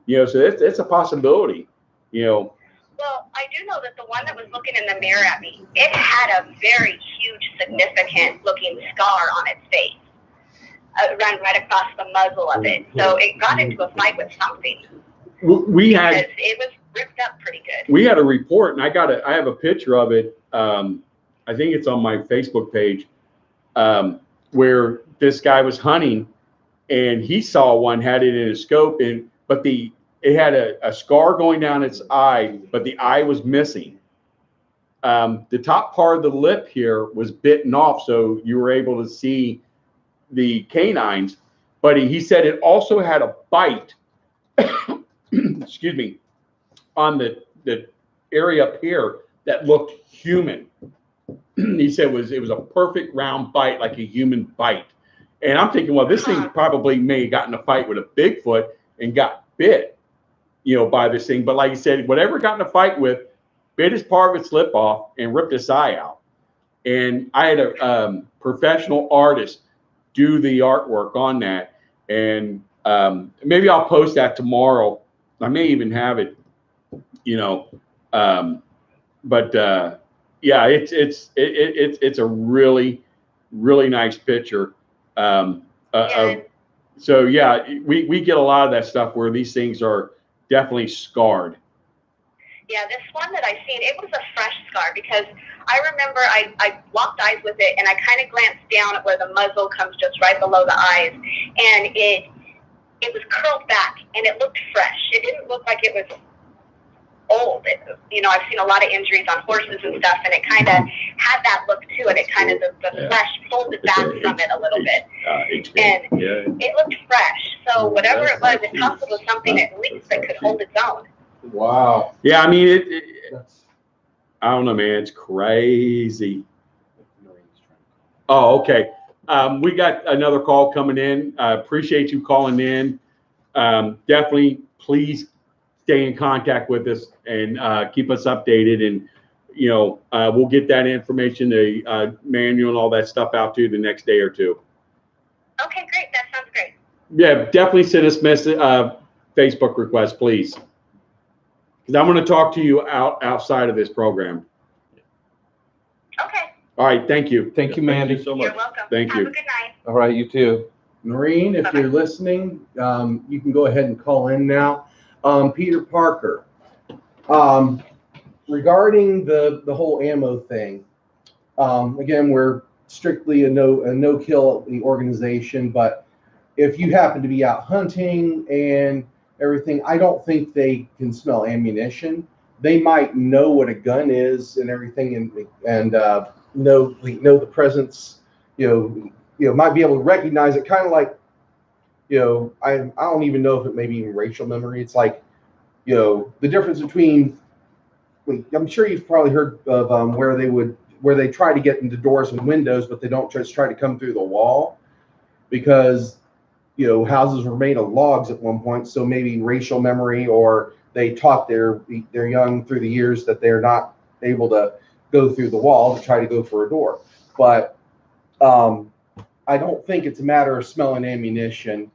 you know, so it's a possibility, you know. Well, I do know that the one that was looking in the mirror at me, it had a very huge, significant looking scar on its face. It ran right across the muzzle of it. So it got into a fight with something. Because it was ripped up pretty good. We had a report, and I have a picture of it. I think it's on my Facebook page, where this guy was hunting, and he saw one, had it in his scope, but it had a scar going down its eye, but the eye was missing. The top part of the lip here was bitten off, so you were able to see the canines, but he said it also had a bite, excuse me, on the area up here that looked human. He said it was a perfect round bite, like a human bite. And I'm thinking, well, this thing probably may have gotten in a fight with a Bigfoot and got bit, you know, by this thing. But like you said, whatever it got in a fight with, bit his part of its lip off and ripped his eye out. And I had a professional artist do the artwork on that. And maybe I'll post that tomorrow. I may even have it, you know, but yeah, it's a really, really nice picture. So yeah, we get a lot of that stuff where these things are definitely scarred. Yeah, this one that I seen, it was a fresh scar, because I remember I locked eyes with it, and I kind of glanced down at where the muzzle comes just right below the eyes, and it was curled back, and it looked fresh. It didn't look like it was old. You know, I've seen a lot of injuries on horses and stuff, and it kind of had that look to it. It kind of, the flesh folded back from it a little bit, and it looked fresh. So whatever it was, it tussled with something at least that could hold its own. Wow. Yeah, I mean, I don't know, man. It's crazy. Oh, okay. We got another call coming in. I appreciate you calling in. Definitely, please stay in contact with us and keep us updated. And, you know, we'll get that information, the manual and all that stuff out to you the next day or two. Okay, great. That sounds great. Yeah, definitely send us Facebook requests, please. Because I'm going to talk to you outside of this program. Okay. All right. Thank you. Thank you, Mandy. Thank you so much. You're welcome. Thank Have you. a good night. All right, you too. Noreen, if you're listening, you can go ahead and call in now. Peter Parker, regarding the whole ammo thing, again, we're strictly a no-kill organization, but if you happen to be out hunting and everything, I don't think they can smell ammunition. They might know what a gun is and everything, and know the presence. You know, might be able to recognize it, kind of like, you know, I don't even know if it may be even racial memory. It's like, you know, the difference between, I'm sure you've probably heard of where they try to get into doors and windows, but they don't just try to come through the wall, because, you know, houses were made of logs at one point. So maybe racial memory, or they taught their young through the years that they're not able to go through the wall to try to go for a door. But I don't think it's a matter of smelling ammunition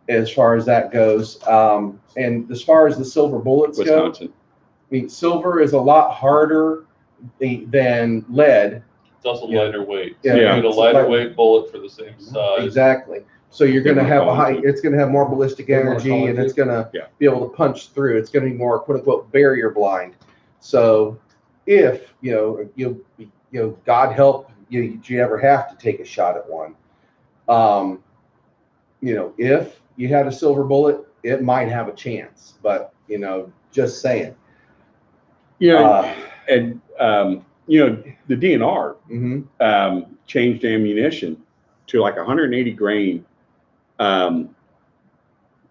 as far as that goes. And as far as the silver bullets go, I mean, silver is a lot harder than lead. It's also lighter weight. Yeah, So you need a lighter weight bullet for the same size. Exactly. So you're going to have it's going to have more ballistic energy, and it's going to be able to punch through. It's going to be more quote unquote barrier blind. So if you God help you ever have to take a shot at one, if you had a silver bullet, it might have a chance, but just saying. And the DNR Mhm. changed ammunition to like 180 grain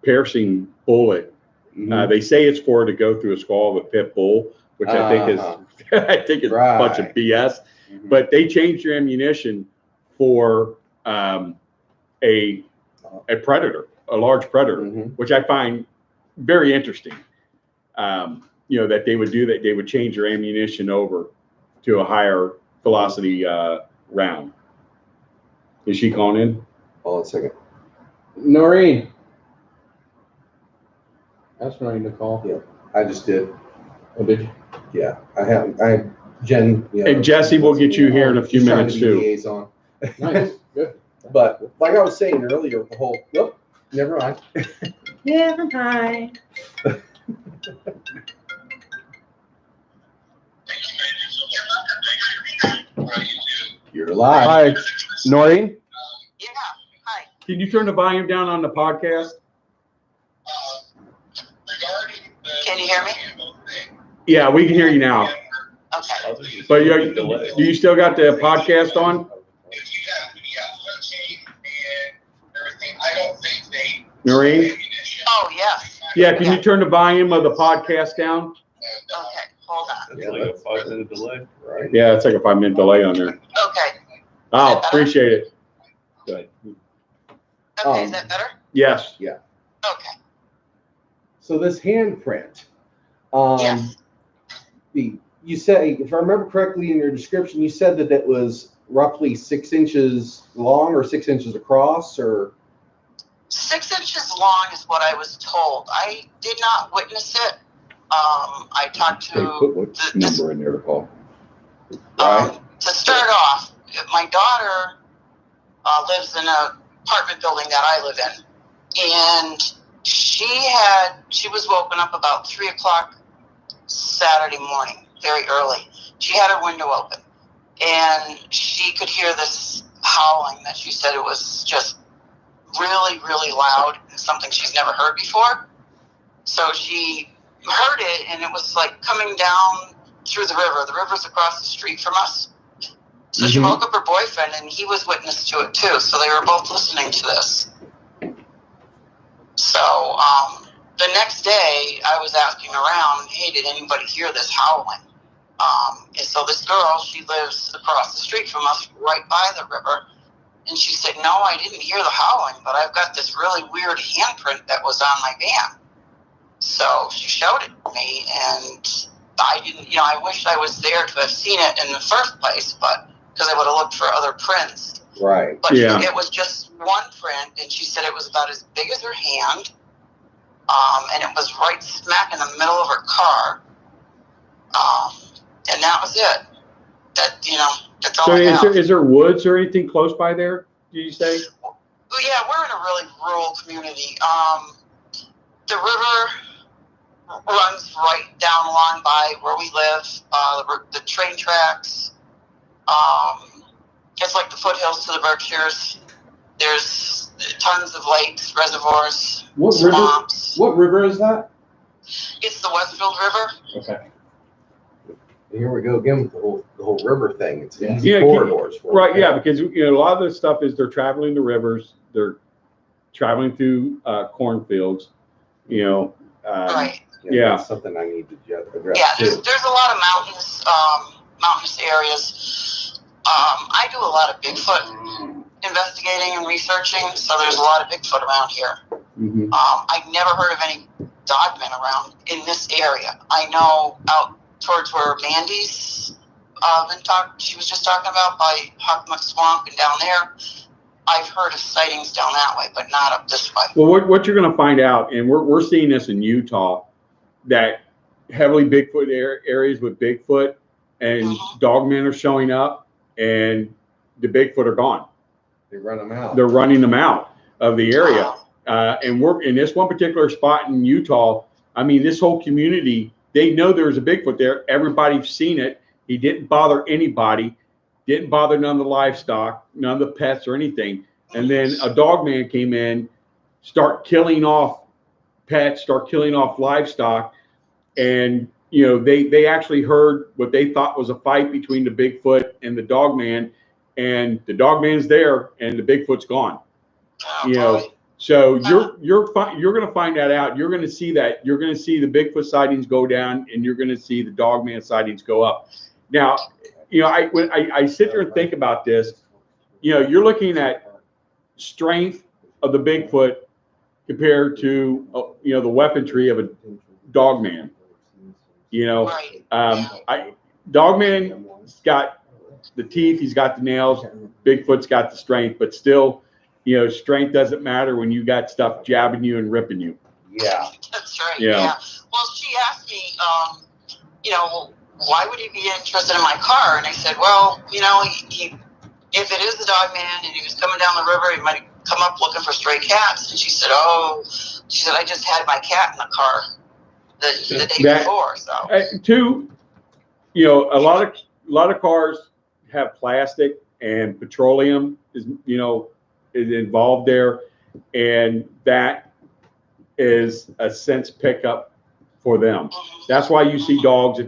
piercing bullet. Mhm. They say it's for to go through a skull of a pit bull, which I think is a bunch of BS. Mhm. But they changed your ammunition for a predator, a large predator, Mhm. which I find very interesting. That they would do that. They would change your ammunition over to a higher velocity round. Is she calling in? Hold on a second. Noreen. That's Noreen to call. Yeah, I just did. Oh, did you? Yeah, Jen. And Jesse will get you here in a few She's trying minutes to be too. liaison. Nice, good. But like I was saying earlier, the whole, never mind. Never mind. You're live. Hi, Noreen. Yeah. Hi. Can you turn the volume down on the podcast? Can you hear me? Yeah, we can hear you now. Okay. But do you still got the podcast on? Noreen? Oh, yes. Yeah, can you turn the volume of the podcast down? Okay. Hold on. It's like a 5-minute delay. Right. Yeah, it's like a 5-minute delay on there. Okay. Oh, appreciate it. Good. Okay. Is that better? Yes. Okay. So this handprint, Yes. you say, if I remember correctly in your description, you said that it was roughly 6 inches long or 6 inches across, or 6 inches long is what I was told. I did not witness it. I talked to what number in there to call? to start off, my daughter lives in an apartment building that I live in, and she was woken up about 3:00 Saturday morning, very early. She had her window open, and she could hear this howling that she said it was just really, really loud and something she's never heard before. So she heard it, and it was like coming down through the river. The river's across the street from us. So she woke up her boyfriend, and he was witness to it too. So they were both listening to this. So the next day, I was asking around, hey, did anybody hear this howling? And so this girl, she lives across the street from us, right by the river. And she said, no, I didn't hear the howling, but I've got this really weird handprint that was on my van. So she showed it to me, and I didn't, I wished I was there to have seen it in the first place, but because I would have looked for other prints. right. But Yeah. it was just one print, and she said it was about as big as her hand, and it was right smack in the middle of her car, and that was it. That's all So I have. is there woods or anything close by there, did you say? Well, yeah, we're in a really rural community. The river runs right down along by where we live. The train tracks. It's like the foothills to the Berkshires. There's tons of lakes, reservoirs, What river? swamps. What river is that? It's the Westfield River. Okay. Here we go again with the whole river thing. It's Yeah. easy Yeah, corridors. for Right, them. yeah, because a lot of this stuff is they're traveling the rivers, they're traveling through cornfields, Right. Yeah. That's something I need to address Yeah, too. there's a lot of mountainous areas. I do a lot of Bigfoot investigating and researching, so there's a lot of Bigfoot around here. Mhm. I've never heard of any Dogman around in this area. I know out towards where Mandy's she was just talking about by Huckmuck Swamp and down there. I've heard of sightings down that way, but not up this way. Well, what you're going to find out, and we're seeing this in Utah, that heavily Bigfoot areas with Bigfoot and Dogmen are showing up, and the Bigfoot are gone. They run them out. They're running them out of the area. And we're in this one particular spot in Utah. I mean, this whole community, they know there's a Bigfoot there. Everybody's seen it. He didn't bother anybody, didn't bother none of the livestock, none of the pets or anything. And then a dog man came in start killing off pets, start killing off livestock. And, you know, they actually heard what they thought was a fight between the Bigfoot and the Dogman, and the Dogman's there and the Bigfoot's gone. Oh, You boy. know, so you're going to find that out. You're going to see that. You're going to see the Bigfoot sightings go down, and you're going to see the Dogman sightings go up. Now, you know, when I sit there and think about this, you know, you're looking at strength of the Bigfoot compared to you know, the weaponry of a Dogman. You know, Right. Dogman's got the teeth, he's got the nails. Bigfoot's got the strength, but still, you know, strength doesn't matter when you got stuff jabbing you and ripping you. Yeah. That's right. Yeah. Yeah. Well, she asked me, you know, why would he be interested in my car? And I said, well, you know, he if it is the Dogman and he was coming down the river, he might come up looking for stray cats. And she said, I just had my cat in the car the day before. So Two, you know, a lot of cars have plastic, and petroleum is, you know, is involved there, and that is a sense pickup for them. That's why you see dogs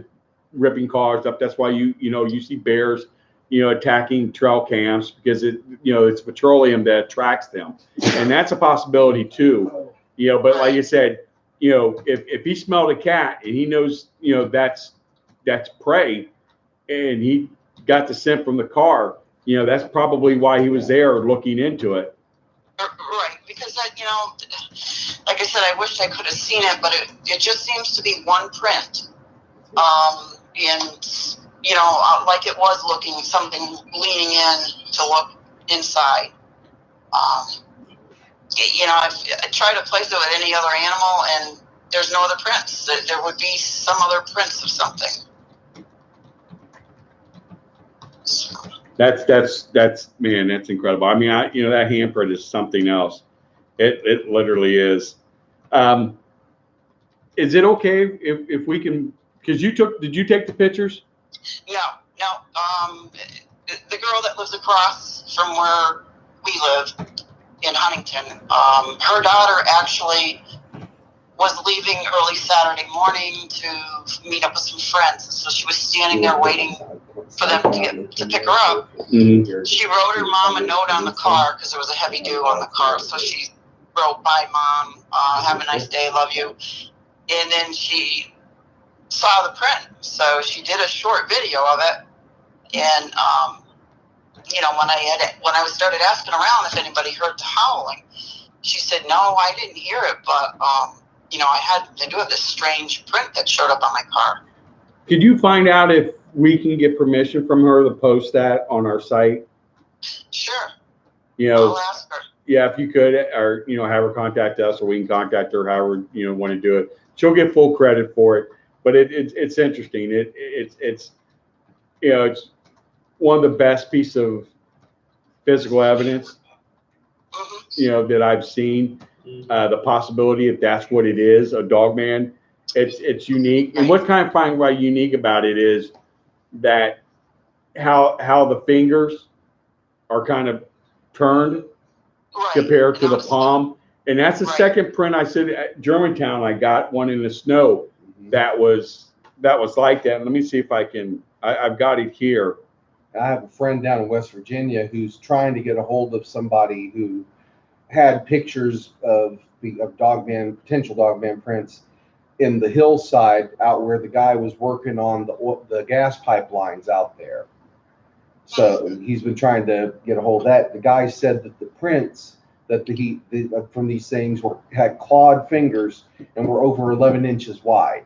ripping cars up. That's why you see bears, you know, attacking trail cams, because it's petroleum that attracts them, and that's a possibility too. You know, but like you said, you know, if he smelled a cat and he knows, you know, that's prey, and he got the scent from the car, you know, that's probably why he was there looking into it. right, because you know, like I said, I wished I could have seen it, but it just seems to be one print, and you know, like it was looking something leaning in to look inside. You know, I try to place it with any other animal, and there's no other prints. There would be some other prints of something. So. That's man, that's incredible. I mean, you know, that handprint is something else. It literally is. Is it okay if we can? Because did you take the pictures? No. The girl that lives across from where we live in Huntington, her daughter actually was leaving early Saturday morning to meet up with some friends. So she was standing there waiting for them to pick her up. Mm-hmm. She wrote her mom a note on the car because there was a heavy dew on the car. So she wrote, "Bye, Mom. Have a nice day. Love you." And then she saw the print. So she did a short video of it. And, you know, when I started asking around if anybody heard the howling, she said, "No, I didn't hear it, but, you know, I do have this strange print that showed up on my car." Could you find out if we can get permission from her to post that on our site? Sure. You know, I'll ask her. yeah, if you could, or, you know, have her contact us, or we can contact her, however, you know, want to do it. She'll get full credit for it, but it's interesting. It's you know, it's one of the best piece of physical evidence, you know, that I've seen. The possibility, if that's what it is, a Dogman, it's unique. And what kind of find right unique about it is that how the fingers are kind of turned compared to the palm. And that's the second print I said at Germantown. I got one in the snow that was like that. Let me see if I've got it here. I have a friend down in West Virginia who's trying to get a hold of somebody who had pictures of potential Dogman prints in the hillside out where the guy was working on the gas pipelines out there. So he's been trying to get a hold of that. The guy said that the prints that from these things had clawed fingers and were over 11 inches wide.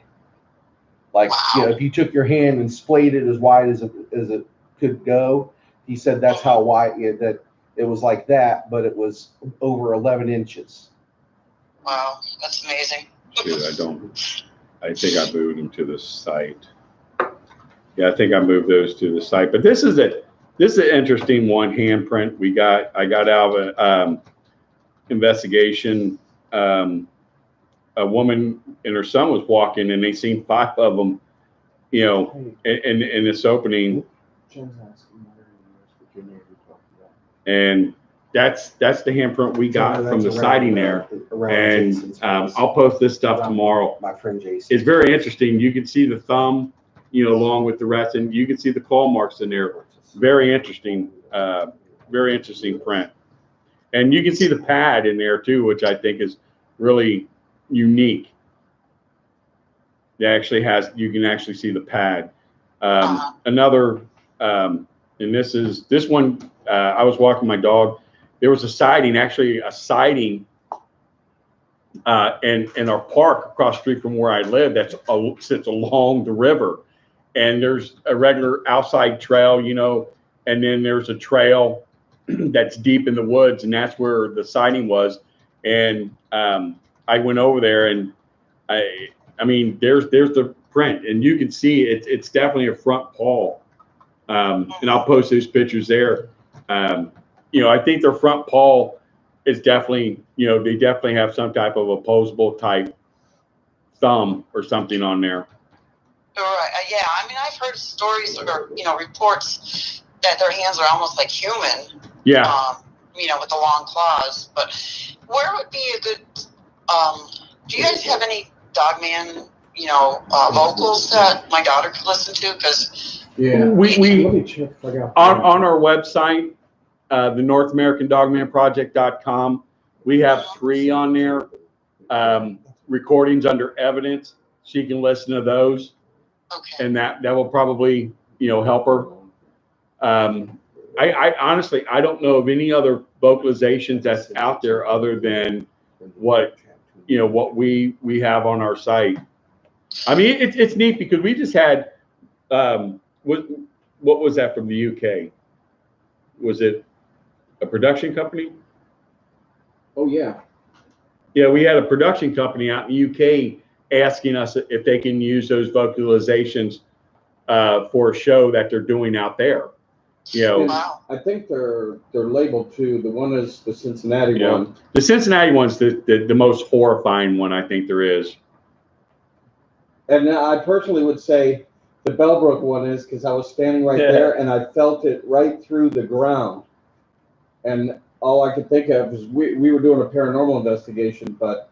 Like, you know, if you took your hand and splayed it as wide as it could go, he said that's how wide that it was like that, but it was over 11 inches. Wow, that's amazing. Dude, I think I moved them to the site. Yeah, I think I moved those to the site. But this is an interesting one, handprint I got out of an investigation. A woman and her son was walking, and they seen 5 of them, you know, in this opening. And that's the handprint we got from the sighting there. And Jason's house. I'll post this stuff tomorrow. My friend Jason. It's very interesting. You can see the thumb, along with the rest, and you can see the claw marks in there. Very interesting print. And you can see the pad in there too, which I think is really unique. It actually you can actually see the pad. Another, and this one, I was walking my dog. There was a sighting in our park across the street from where I live that sits along the river. And there's a regular outside trail, and then there's a trail that's deep in the woods, and that's where the sighting was. And I went over there, and I mean, there's the print, and you can see it's definitely a front paw. And I'll post those pictures there. I think their front paw is definitely, they definitely have some type of opposable type thumb or something on there. Right. Yeah. I mean, I've heard stories or reports that their hands are almost like human. Yeah. With the long claws. But where would be a good? Do you guys have any Dogman, vocals that my daughter could listen to? Because we Let me check. on our website, the NorthAmericanDogmanProject.com, we have 3 on there. Recordings under evidence. She can listen to those. Okay. And that will probably, help her. I honestly, I don't know of any other vocalizations that's out there other than what we have on our site. I mean, it's neat because we just had, what was that from the UK? Was it a production company? Oh, yeah. Yeah, we had a production company out in the UK asking us if they can use those vocalizations for a show that they're doing out there. Wow. I think they're labeled too. The one is the Cincinnati one. The Cincinnati one's the most horrifying one I think there is. And I personally would say the Bellbrook one is because I was standing right there and I felt it right through the ground. And all I could think of is we were doing a paranormal investigation, but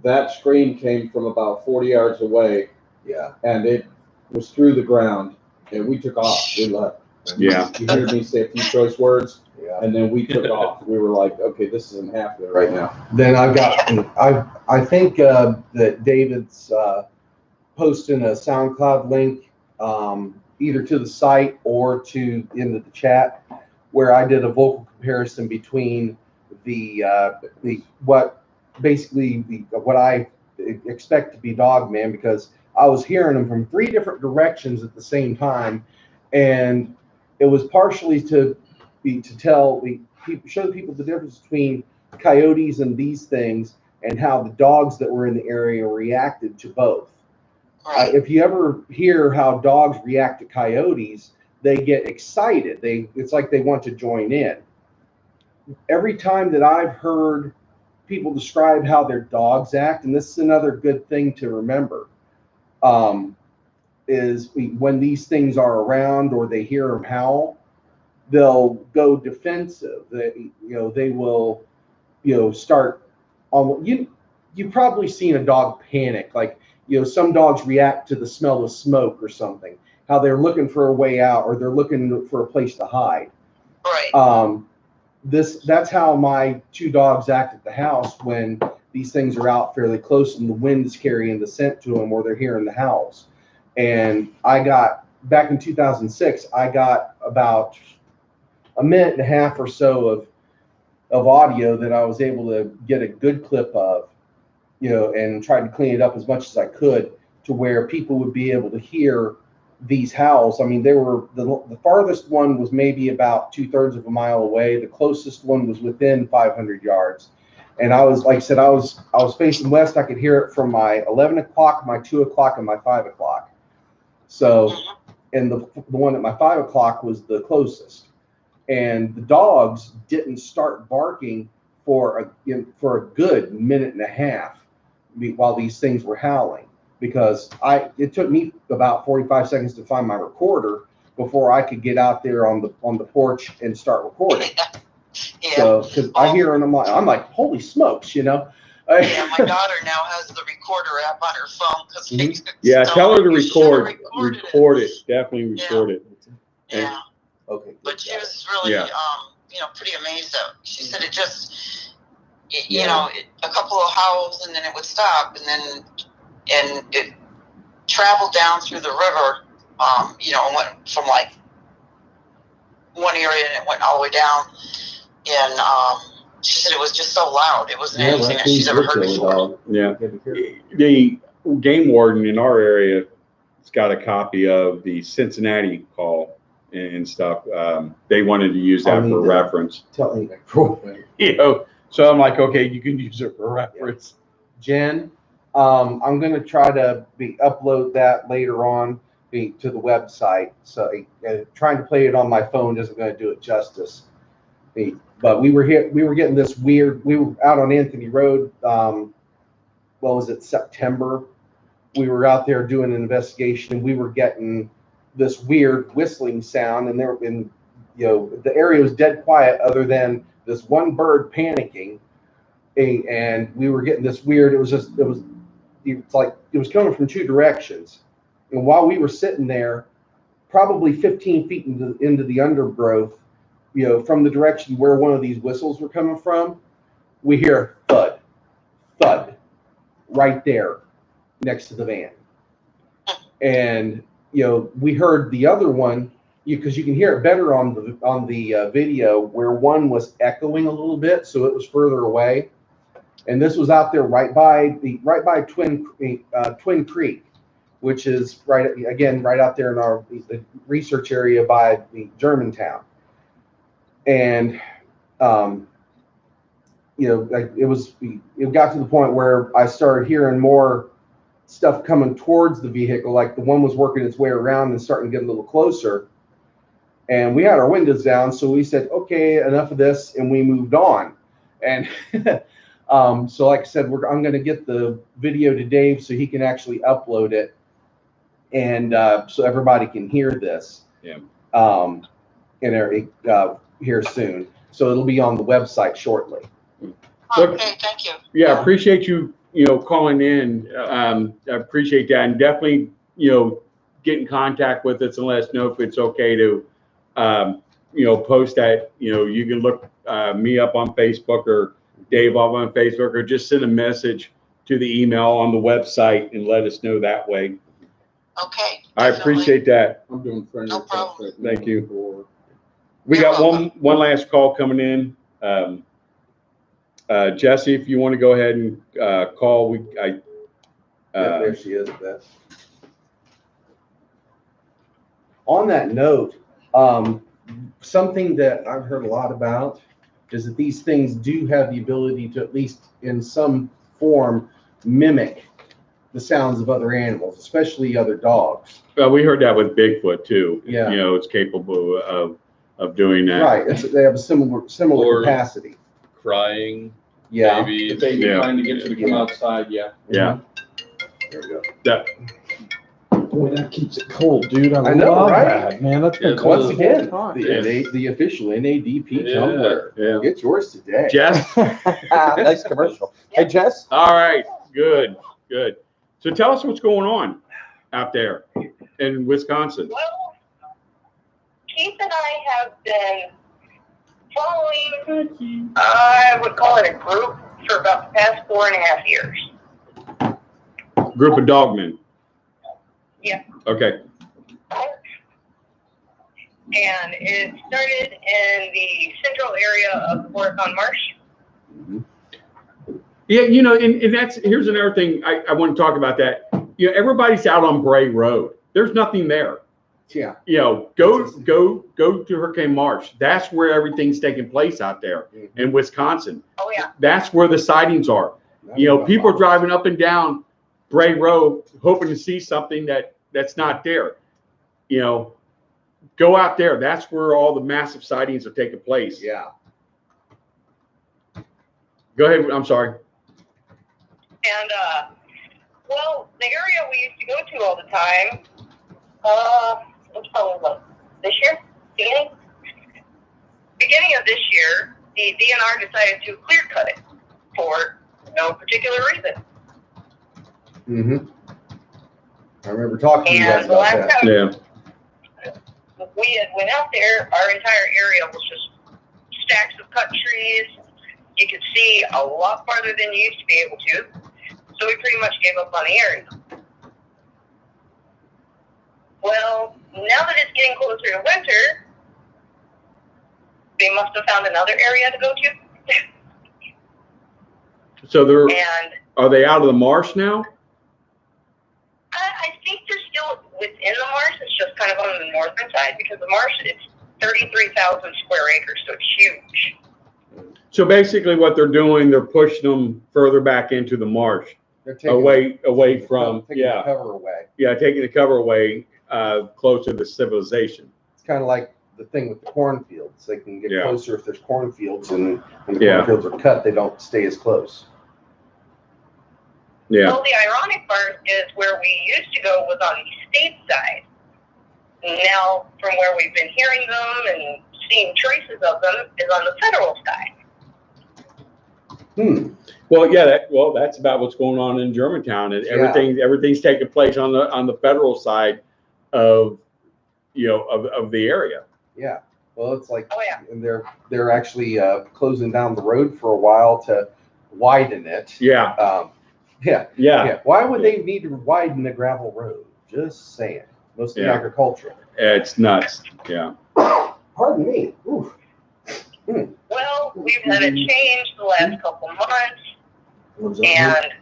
that scream came from about 40 yards away. Yeah. And it was through the ground. And we took off. We left. Yeah. You heard me say a few choice words, Yeah. and then we took off. We were like, okay, this isn't happening right now. Then I think that David's posting a SoundCloud link either to the site or into the chat where I did a vocal comparison between what I expect to be Dogman, because I was hearing them from 3 different directions at the same time, and it was partially to show the people the difference between coyotes and these things and how the dogs that were in the area reacted to both. Right. If you ever hear how dogs react to coyotes, they get excited. It's like they want to join in. Every time that I've heard people describe how their dogs act, and this is another good thing to remember, is when these things are around or they hear them howl, they'll go defensive. They will, start on you've probably seen a dog panic. Like, some dogs react to the smell of smoke or something, how they're looking for a way out or they're looking for a place to hide. Right. That's how my 2 dogs act at the house when these things are out fairly close and the wind is carrying the scent to them or they're hearing the howls. And back in 2006, I got about a minute and a half or so of audio that I was able to get a good clip of, and tried to clean it up as much as I could to where people would be able to hear these howls. I mean, they were the farthest one was maybe about 2/3 of a mile away. The closest one was within 500 yards. And I was, like I said, I was facing west. I could hear it from my 11 o'clock, my 2 o'clock, and my 5 o'clock. So, and the one at my 5 o'clock was the closest. And the dogs didn't start barking for a good minute and a half while these things were howling, because it took me about 45 seconds to find my recorder before I could get out there on the porch and start recording. Yeah. Yeah. So, because I hear and I'm like, holy smokes, you know. Yeah, my daughter now has the recorder app on her phone because Yeah, tell her to you should have record recorded it, definitely record it. Yeah, Okay. but she was really, Yeah. pretty amazed at. She said it just, a couple of howls and then it would stop, and it traveled down through the river, and went from like one area and it went all the way down, and she said it was just so loud. It wasn't anything that she's ever heard before. Yeah. The game warden in our area has got a copy of the Cincinnati call and stuff. They wanted to use that for reference. Tell me. So I'm like, okay, you can use it for reference. Jen, I'm going to try to upload that later on to the website. So trying to play it on my phone isn't going to do it justice. But we were getting this weird. We were out on Anthony Road. What was it, September? We were out there doing an investigation, and we were getting this weird whistling sound, and the area was dead quiet other than this one bird panicking, and we were getting this weird. It was coming from two directions, and while we were sitting there, probably 15 feet into the undergrowth, from the direction where one of these whistles were coming from, we hear thud, thud, right there next to the van. And we heard the other one, because you can hear it better on the video, where one was echoing a little bit, so it was further away. And this was out there right by Twin Creek, which is right out there in the research area by the Germantown. And it got to the point where I started hearing more stuff coming towards the vehicle, like the one was working its way around and starting to get a little closer. And we had our windows down, so we said, okay, enough of this, and we moved on. And so like I said, I'm going to get the video to Dave so he can actually upload it, and so everybody can hear this. Yeah. Here soon. So it'll be on the website shortly. Okay, thank you. Yeah, appreciate you, calling in. I appreciate that, and definitely, get in contact with us and let us know if it's okay to, post that. You can look me up on Facebook or Dave up on Facebook, or just send a message to the email on the website and let us know that way. Okay. I appreciate that. I'm doing friend No request problem. right now Thank you. for- We You're got welcome. one last call coming in. Jesse, if you want to go ahead and call, There she is. On that note, something that I've heard a lot about is that these things do have the ability to, at least in some form, mimic the sounds of other animals, especially other dogs. we heard that with Bigfoot too. Yeah. It's capable of doing that. Right. They have a similar Or- capacity. Crying, Yeah. maybe. The baby Yeah. trying to get you to come outside, yeah. Yeah. There we go. That, Boy, that keeps it cold, dude. I know, love right? that, man. That's been Yeah, cold Once the again, whole time. the official NADP Yeah. tumbler. yeah. Get yours today. Jess? Nice commercial. Hey, Jess. All right. Good. So tell us what's going on out there in Wisconsin. Well, Keith and I have been following, I would call it a group, for about the past 4.5 years. Group of dogmen. Yeah. Okay. And it started in the central area of Oregon Marsh. Yeah, and here's another thing I want to talk about that. Everybody's out on Bray Road. There's nothing there. Yeah. Go to Hurricane Marsh. That's where everything's taking place out there in Wisconsin. Oh, yeah. That's where the sightings are. People are driving up and down Bray Road hoping to see something that's not there. Go out there. That's where all the massive sightings are taking place. Yeah. Go ahead. I'm sorry. And, well, the area we used to go to all the time, what's probably what, this year? Beginning of this year, the DNR decided to clear cut it for no particular reason. Mm-hmm. I remember talking to you guys And the about last that. time Yeah. we had went out there, our entire area was just stacks of cut trees. You could see a lot farther than you used to be able to. So we pretty much gave up on the area. Well, now that it's getting closer to winter, they must have found another area to go to. So they're, And are they out of the marsh now? I think they're still within the marsh. It's just kind of on the northern side because the marsh, it's 33,000 square acres, so it's huge. So basically what they're doing, they're pushing them further back into the marsh, They're taking away from, taking yeah. the cover away. Yeah, taking the cover away, closer to civilization. It's kind of like the thing with the cornfields. They can get Yeah. closer if there's cornfields, and when the Yeah. cornfields are cut, they don't stay as close. Yeah. Well, the ironic part is where we used to go was on the state side. Now, from where we've been hearing them and seeing traces of them, is on the federal side. Well, yeah, that's about what's going on in Germantown, and everything's taking place on the federal side of, of the area. Yeah. Well, it's like, Oh, yeah. and they're actually closing down the road for a while to widen it. Yeah. Yeah. Why would they need to widen the gravel road? Just saying. Mostly Yeah. agricultural. It's nuts. Yeah. Pardon me. Oof. Well, we've had a change the last couple months, and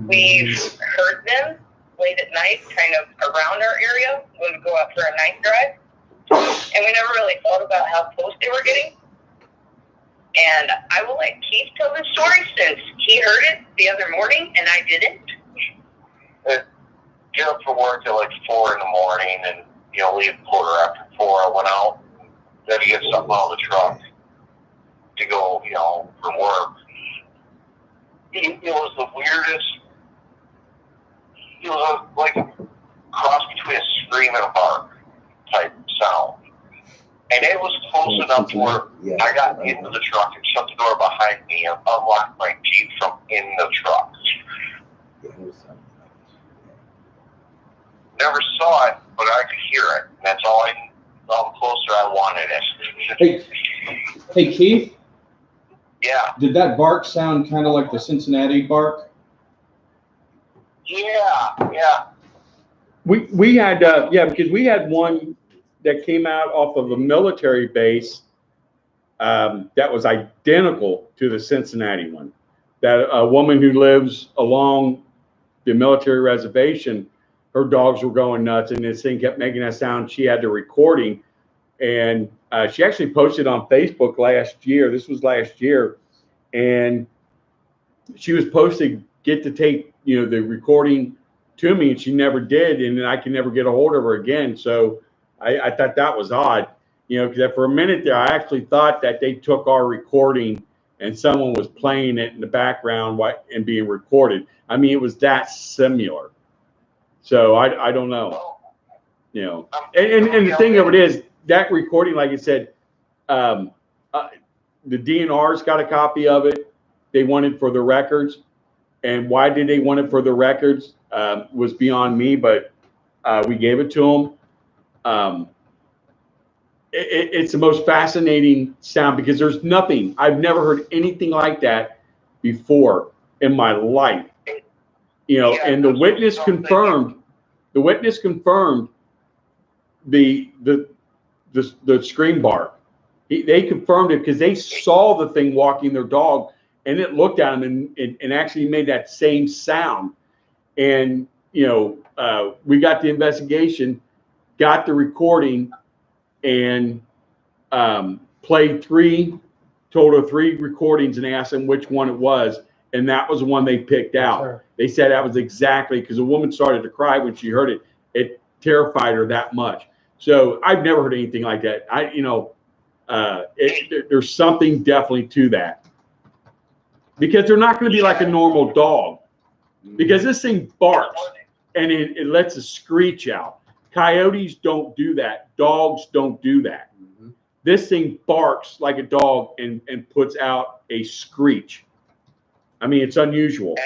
we've heard them late at night, kind of around our area when we go out for a night drive. And we never really thought about how close they were getting. And I will let Keith tell the story since he heard it the other morning and I didn't. Get up for work at like 4 in the morning and, leave quarter after 4. I went out, had to get something out of the truck to go, for work. It was the weirdest, it was like a cross between a scream and a bark type sound. And it was close enough to where I got into the truck and shut the door behind me and unlocked my Jeep from in the truck. Never saw it, but I could hear it. And that's all how closer I wanted it. Hey, Keith, Yeah. did that bark sound kind of like the Cincinnati bark? Yeah. We had, because we had one that came out off of a military base that was identical to the Cincinnati one. That a woman who lives along the military reservation, her dogs were going nuts, and this thing kept making that sound. She had the recording, and she actually posted on Facebook last year. This was last year, and she was supposed to get to take the recording to me, and she never did, and then I could never get a hold of her again. So I thought that was odd, because for a minute there, I actually thought that they took our recording and someone was playing it in the background and being recorded. I mean, it was that similar. So I don't know, and the thing of it is that recording, like I said, the DNR's got a copy of it. They want it for the records, and why did they want it for the records was beyond me, but we gave it to them. It's the most fascinating sound because there's nothing, I've never heard anything like that before in my life. And the witness confirmed the scream bark. They confirmed it because they saw the thing walking their dog, and it looked at them and actually made that same sound. And we got the investigation, got the recording, and played total of three recordings and asked them which one it was. And that was the one they picked out. Sure. They said that was exactly, because the woman started to cry when she heard it. It terrified her that much. So I've never heard anything like that. There's something definitely to that. Because they're not going to be like a normal dog. Because this thing barks and it lets a screech out. Coyotes don't do that. Dogs don't do that. This thing barks like a dog and puts out a screech. I mean, it's unusual.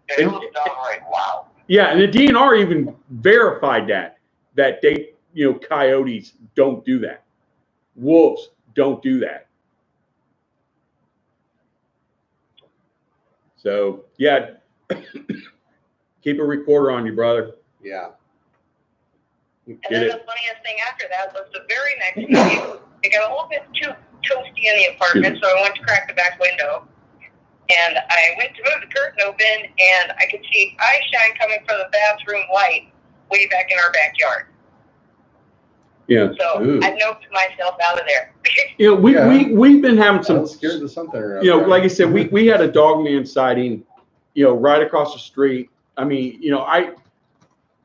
And it was downright loud. Yeah, and the DNR even verified that they, coyotes don't do that. Wolves don't do that. So, yeah, keep a recorder on you, brother. Yeah. And then the funniest thing after that was the very next day, it got a little bit too toasty in the apartment, so I went to crack the back window. And I went to move the curtain open, and I could see eye shine coming from the bathroom light way back in our backyard. Yeah. So I noped myself out of there. We've been having some. I was scared of something. Like I said, we had a Dogman sighting, right across the street. I mean,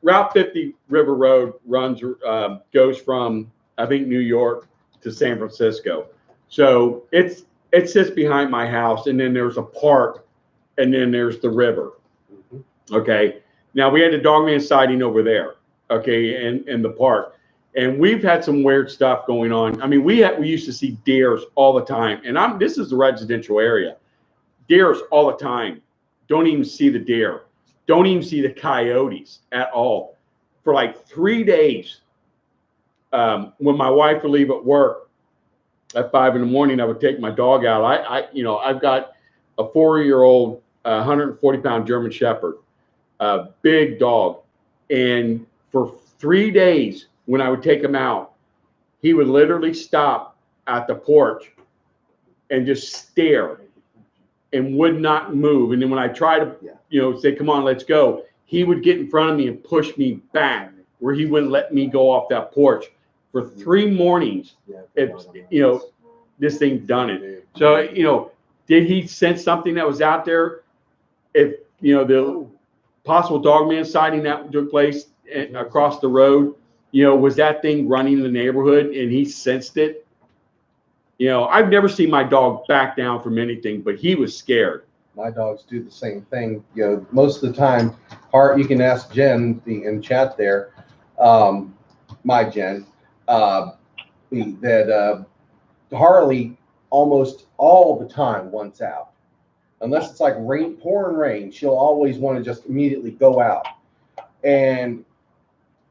Route 50 River Road goes from, I think, New York to San Francisco. So it sits behind my house, and then there's a park, and then there's the river. Okay. Now we had a Dogman sighting over there. Okay, in the park, and we've had some weird stuff going on. I mean, we used to see deers all the time, and this is the residential area. Deers all the time. Don't even see the deer. Don't even see the coyotes at all. For like 3 days, when my wife would leave at work at 5 a.m, I would take my dog out. I've got a 4-year-old, 140-pound German Shepherd, a big dog. And for 3 days, when I would take him out, he would literally stop at the porch and just stare and would not move. And then when I tried to, say, come on, let's go, he would get in front of me and push me back where he wouldn't let me go off that porch. For 3 mornings, this thing done it. So, did he sense something that was out there? If, the possible Dogman sighting that took place across the road, was that thing running in the neighborhood and he sensed it? I've never seen my dog back down from anything, but he was scared. My dogs do the same thing. Most of the time, you can ask Jen in chat there, my Jen, that Harley almost all the time wants out. Unless it's like pouring rain, she'll always want to just immediately go out. And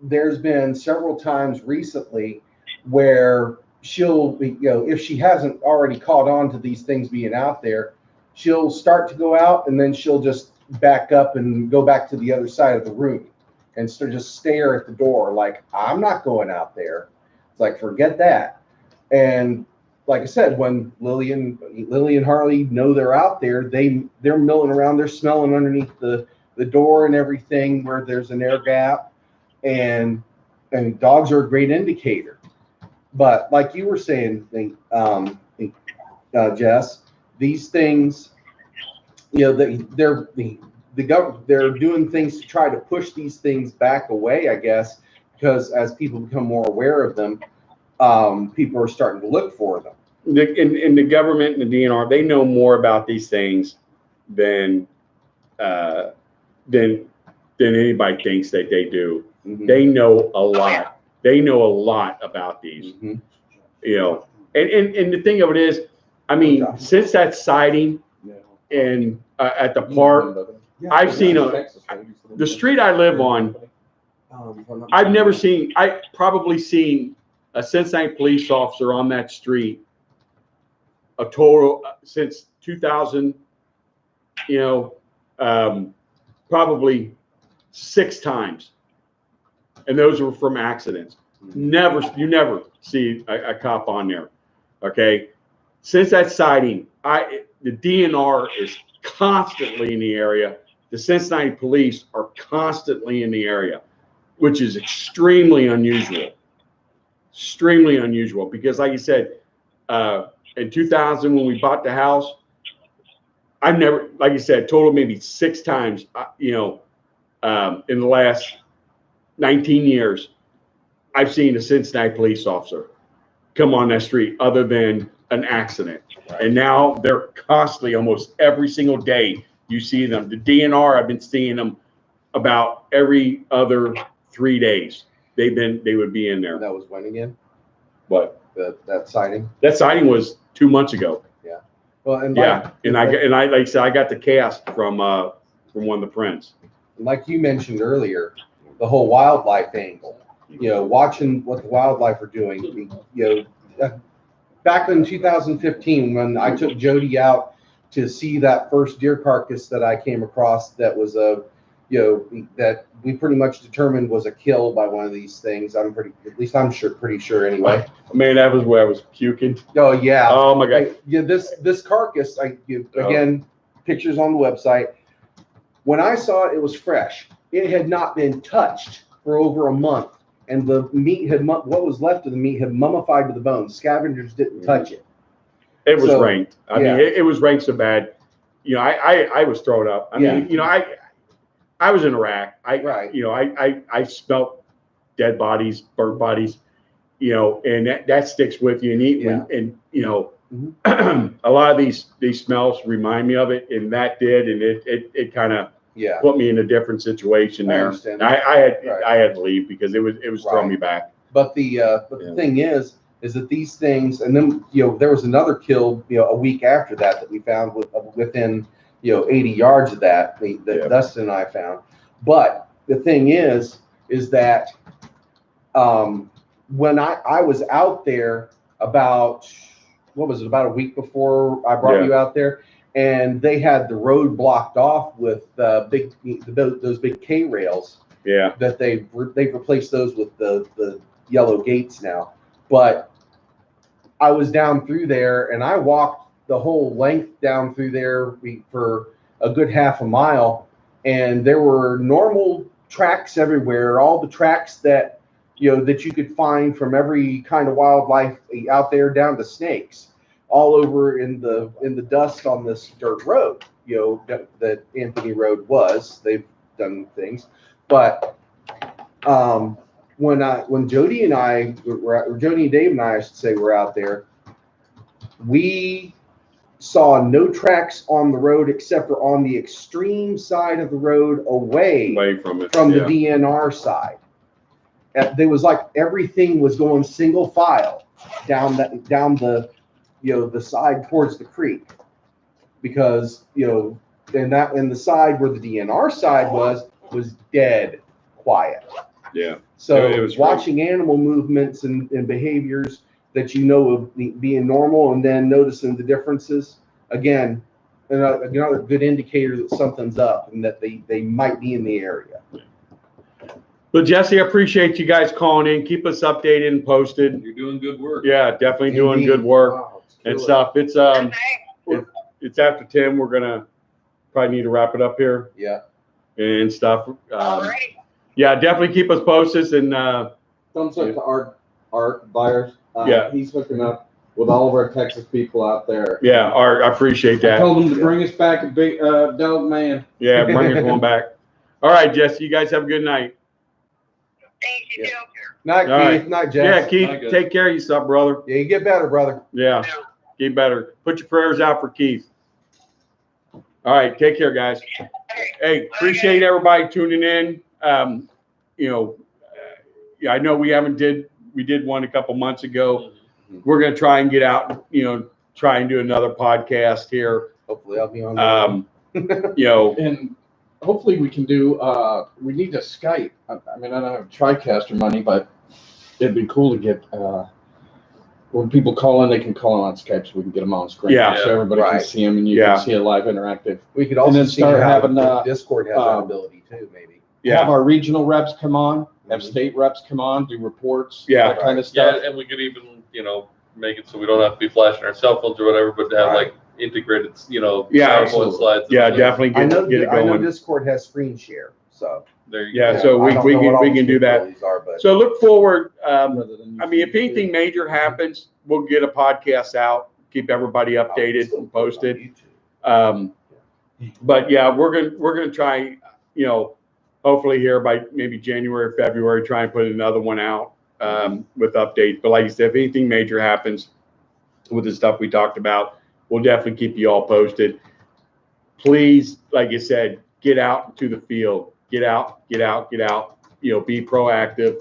there's been several times recently where she'll, if she hasn't already caught on to these things being out there, she'll start to go out and then she'll just back up and go back to the other side of the room and just stare at the door like, I'm not going out there. It's like, forget that. And like I said, when Lily and Harley know they're out there, they're milling around, they're smelling underneath the door and everything where there's an air gap. And dogs are a great indicator. But like you were saying, Jess, these things, they're doing things to try to push these things back away, I guess, because as people become more aware of them, people are starting to look for them. In the government and the DNR, they know more about these things than anybody thinks that they do. Mm-hmm. They know a lot. They know a lot about these. Mm-hmm. And the thing of it is, I mean, since that sighting and at the park, I've seen the street I live on. I've probably seen a Cincinnati police officer on that street a total since 2000, probably 6 times. And those were from accidents. You never see a cop on there. Okay. Since that sighting, the DNR is constantly in the area. The Cincinnati police are constantly in the area, which is extremely unusual. Extremely unusual because, like you said, in 2000 when we bought the house, I've never, like you said, total maybe 6 times, in the last 19 years, I've seen a Cincinnati police officer come on that street other than an accident. Right. And now they're constantly, almost every single day, you see them. The DNR, I've been seeing them about every other 3 days. They would be in there. That was when again? What? that sighting. That sighting was 2 months ago. Well, and Yeah, and I like I said, I got the cast from one of the friends. like you mentioned earlier, the whole wildlife angle. Watching what the wildlife are doing. Back in 2015, when I took Jody out to see that first deer carcass that I came across, that was that we pretty much determined was a kill by one of these things. I'm pretty sure anyway. Man, that was where I was puking. Oh yeah. Oh my God. This carcass, again, pictures on the website. When I saw it, it was fresh. It had not been touched for over a month, and the meat what was left of the meat had mummified to the bone. Scavengers didn't touch it. It was ranked. I mean, it was ranked so bad. I was thrown up. I mean, I was in Iraq. I smelt dead bodies, burnt bodies, and that sticks with you. And a lot of these smells remind me of it, and that did, and it kind of put me in a different situation there. I had to leave because it was throwing me back. But the thing is that these things, and then there was another kill a week after that we found within 80 yards of that Dustin and I found. But the thing is that when I was out there about a week before I brought you out there, and they had the road blocked off with those big K rails. Yeah. That they've replaced those with the yellow gates now. But I was down through there, and I walked the whole length down through there for a good half a mile, and there were normal tracks everywhere, all the tracks that that you could find from every kind of wildlife out there, down to snakes, all over in the dust on this dirt road, that Anthony Road was. They've done things, but when Jody and Dave and I should say, were out there, we saw no tracks on the road except for on the extreme side of the road away from it, from the DNR side. There was like everything was going single file down the the side towards the creek, because and the side where the DNR side was dead quiet. Yeah. So it was watching animal movements and behaviors that of being normal, and then noticing the differences, again, another good indicator that something's up and that they might be in the area. But Jesse, I appreciate you guys calling in. Keep us updated and posted. You're doing good work. Yeah, definitely doing good work. Wow, and stuff. It's after 10. We're gonna probably need to wrap it up here. Yeah. And stuff. All right. Yeah, definitely keep us posted. And thumbs up to Art Byers. He's hooking up with all of our Texas people out there. Yeah, Art, I appreciate that. I told him to bring us back a big Dogman. Yeah, bring us one back. All right, Jesse, you guys have a good night. Thanks, you too. Night, Keith. Right. Night, Jess. Yeah, Keith, take care of yourself, brother. Yeah, you get better, brother. Yeah, get better. Put your prayers out for Keith. All right, take care, guys. Hey, appreciate everybody tuning in. I know we did one a couple months ago. We're gonna try and get out, try and do another podcast here. Hopefully I'll be on. And hopefully we can do, we need to Skype. I mean, I don't have TriCaster money, but it'd be cool to get, when people call in, they can call in on Skype so we can get them on screen. Yeah. So everybody can see them and you can see a live interactive. We could also then see start how having, Discord has that ability too, maybe. Have our regional reps come on, have state reps come on, do reports, that kind of Yeah, stuff. and we could even, make it so we don't have to be flashing our cell phones or whatever, but to have like integrated, PowerPoint slides. Yeah, definitely I know get it going. I know Discord has screen share, so There you go. So I don't we know what all can do the that. capabilities are, but So look forward. I mean, if anything major happens, we'll get a podcast out, keep everybody updated and posted. But yeah, we're gonna try, hopefully here by maybe January or February, try and put another one out with updates. But like you said, if anything major happens with the stuff we talked about, we'll definitely keep you all posted. Please, like you said, get out to the field. Get out. Be proactive.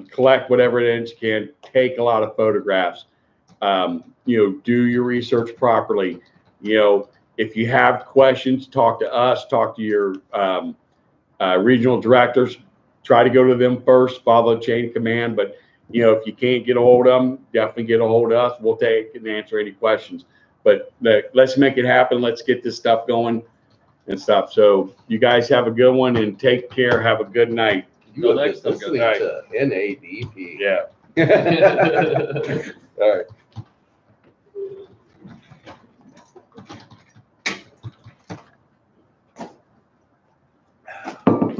collect whatever evidence you can, take a lot of photographs, do your research properly. If you have questions, talk to us, talk to your regional directors, try to go to them first, follow the chain of command. But, if you can't get a hold of them, definitely get a hold of us. We'll take and answer any questions. But let's make it happen. Let's get this stuff going and stuff. So you guys have a good one and take care. Have a good night. You have next been time, listening guys. to NADP. Yeah. All right.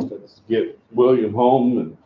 Let's get William home and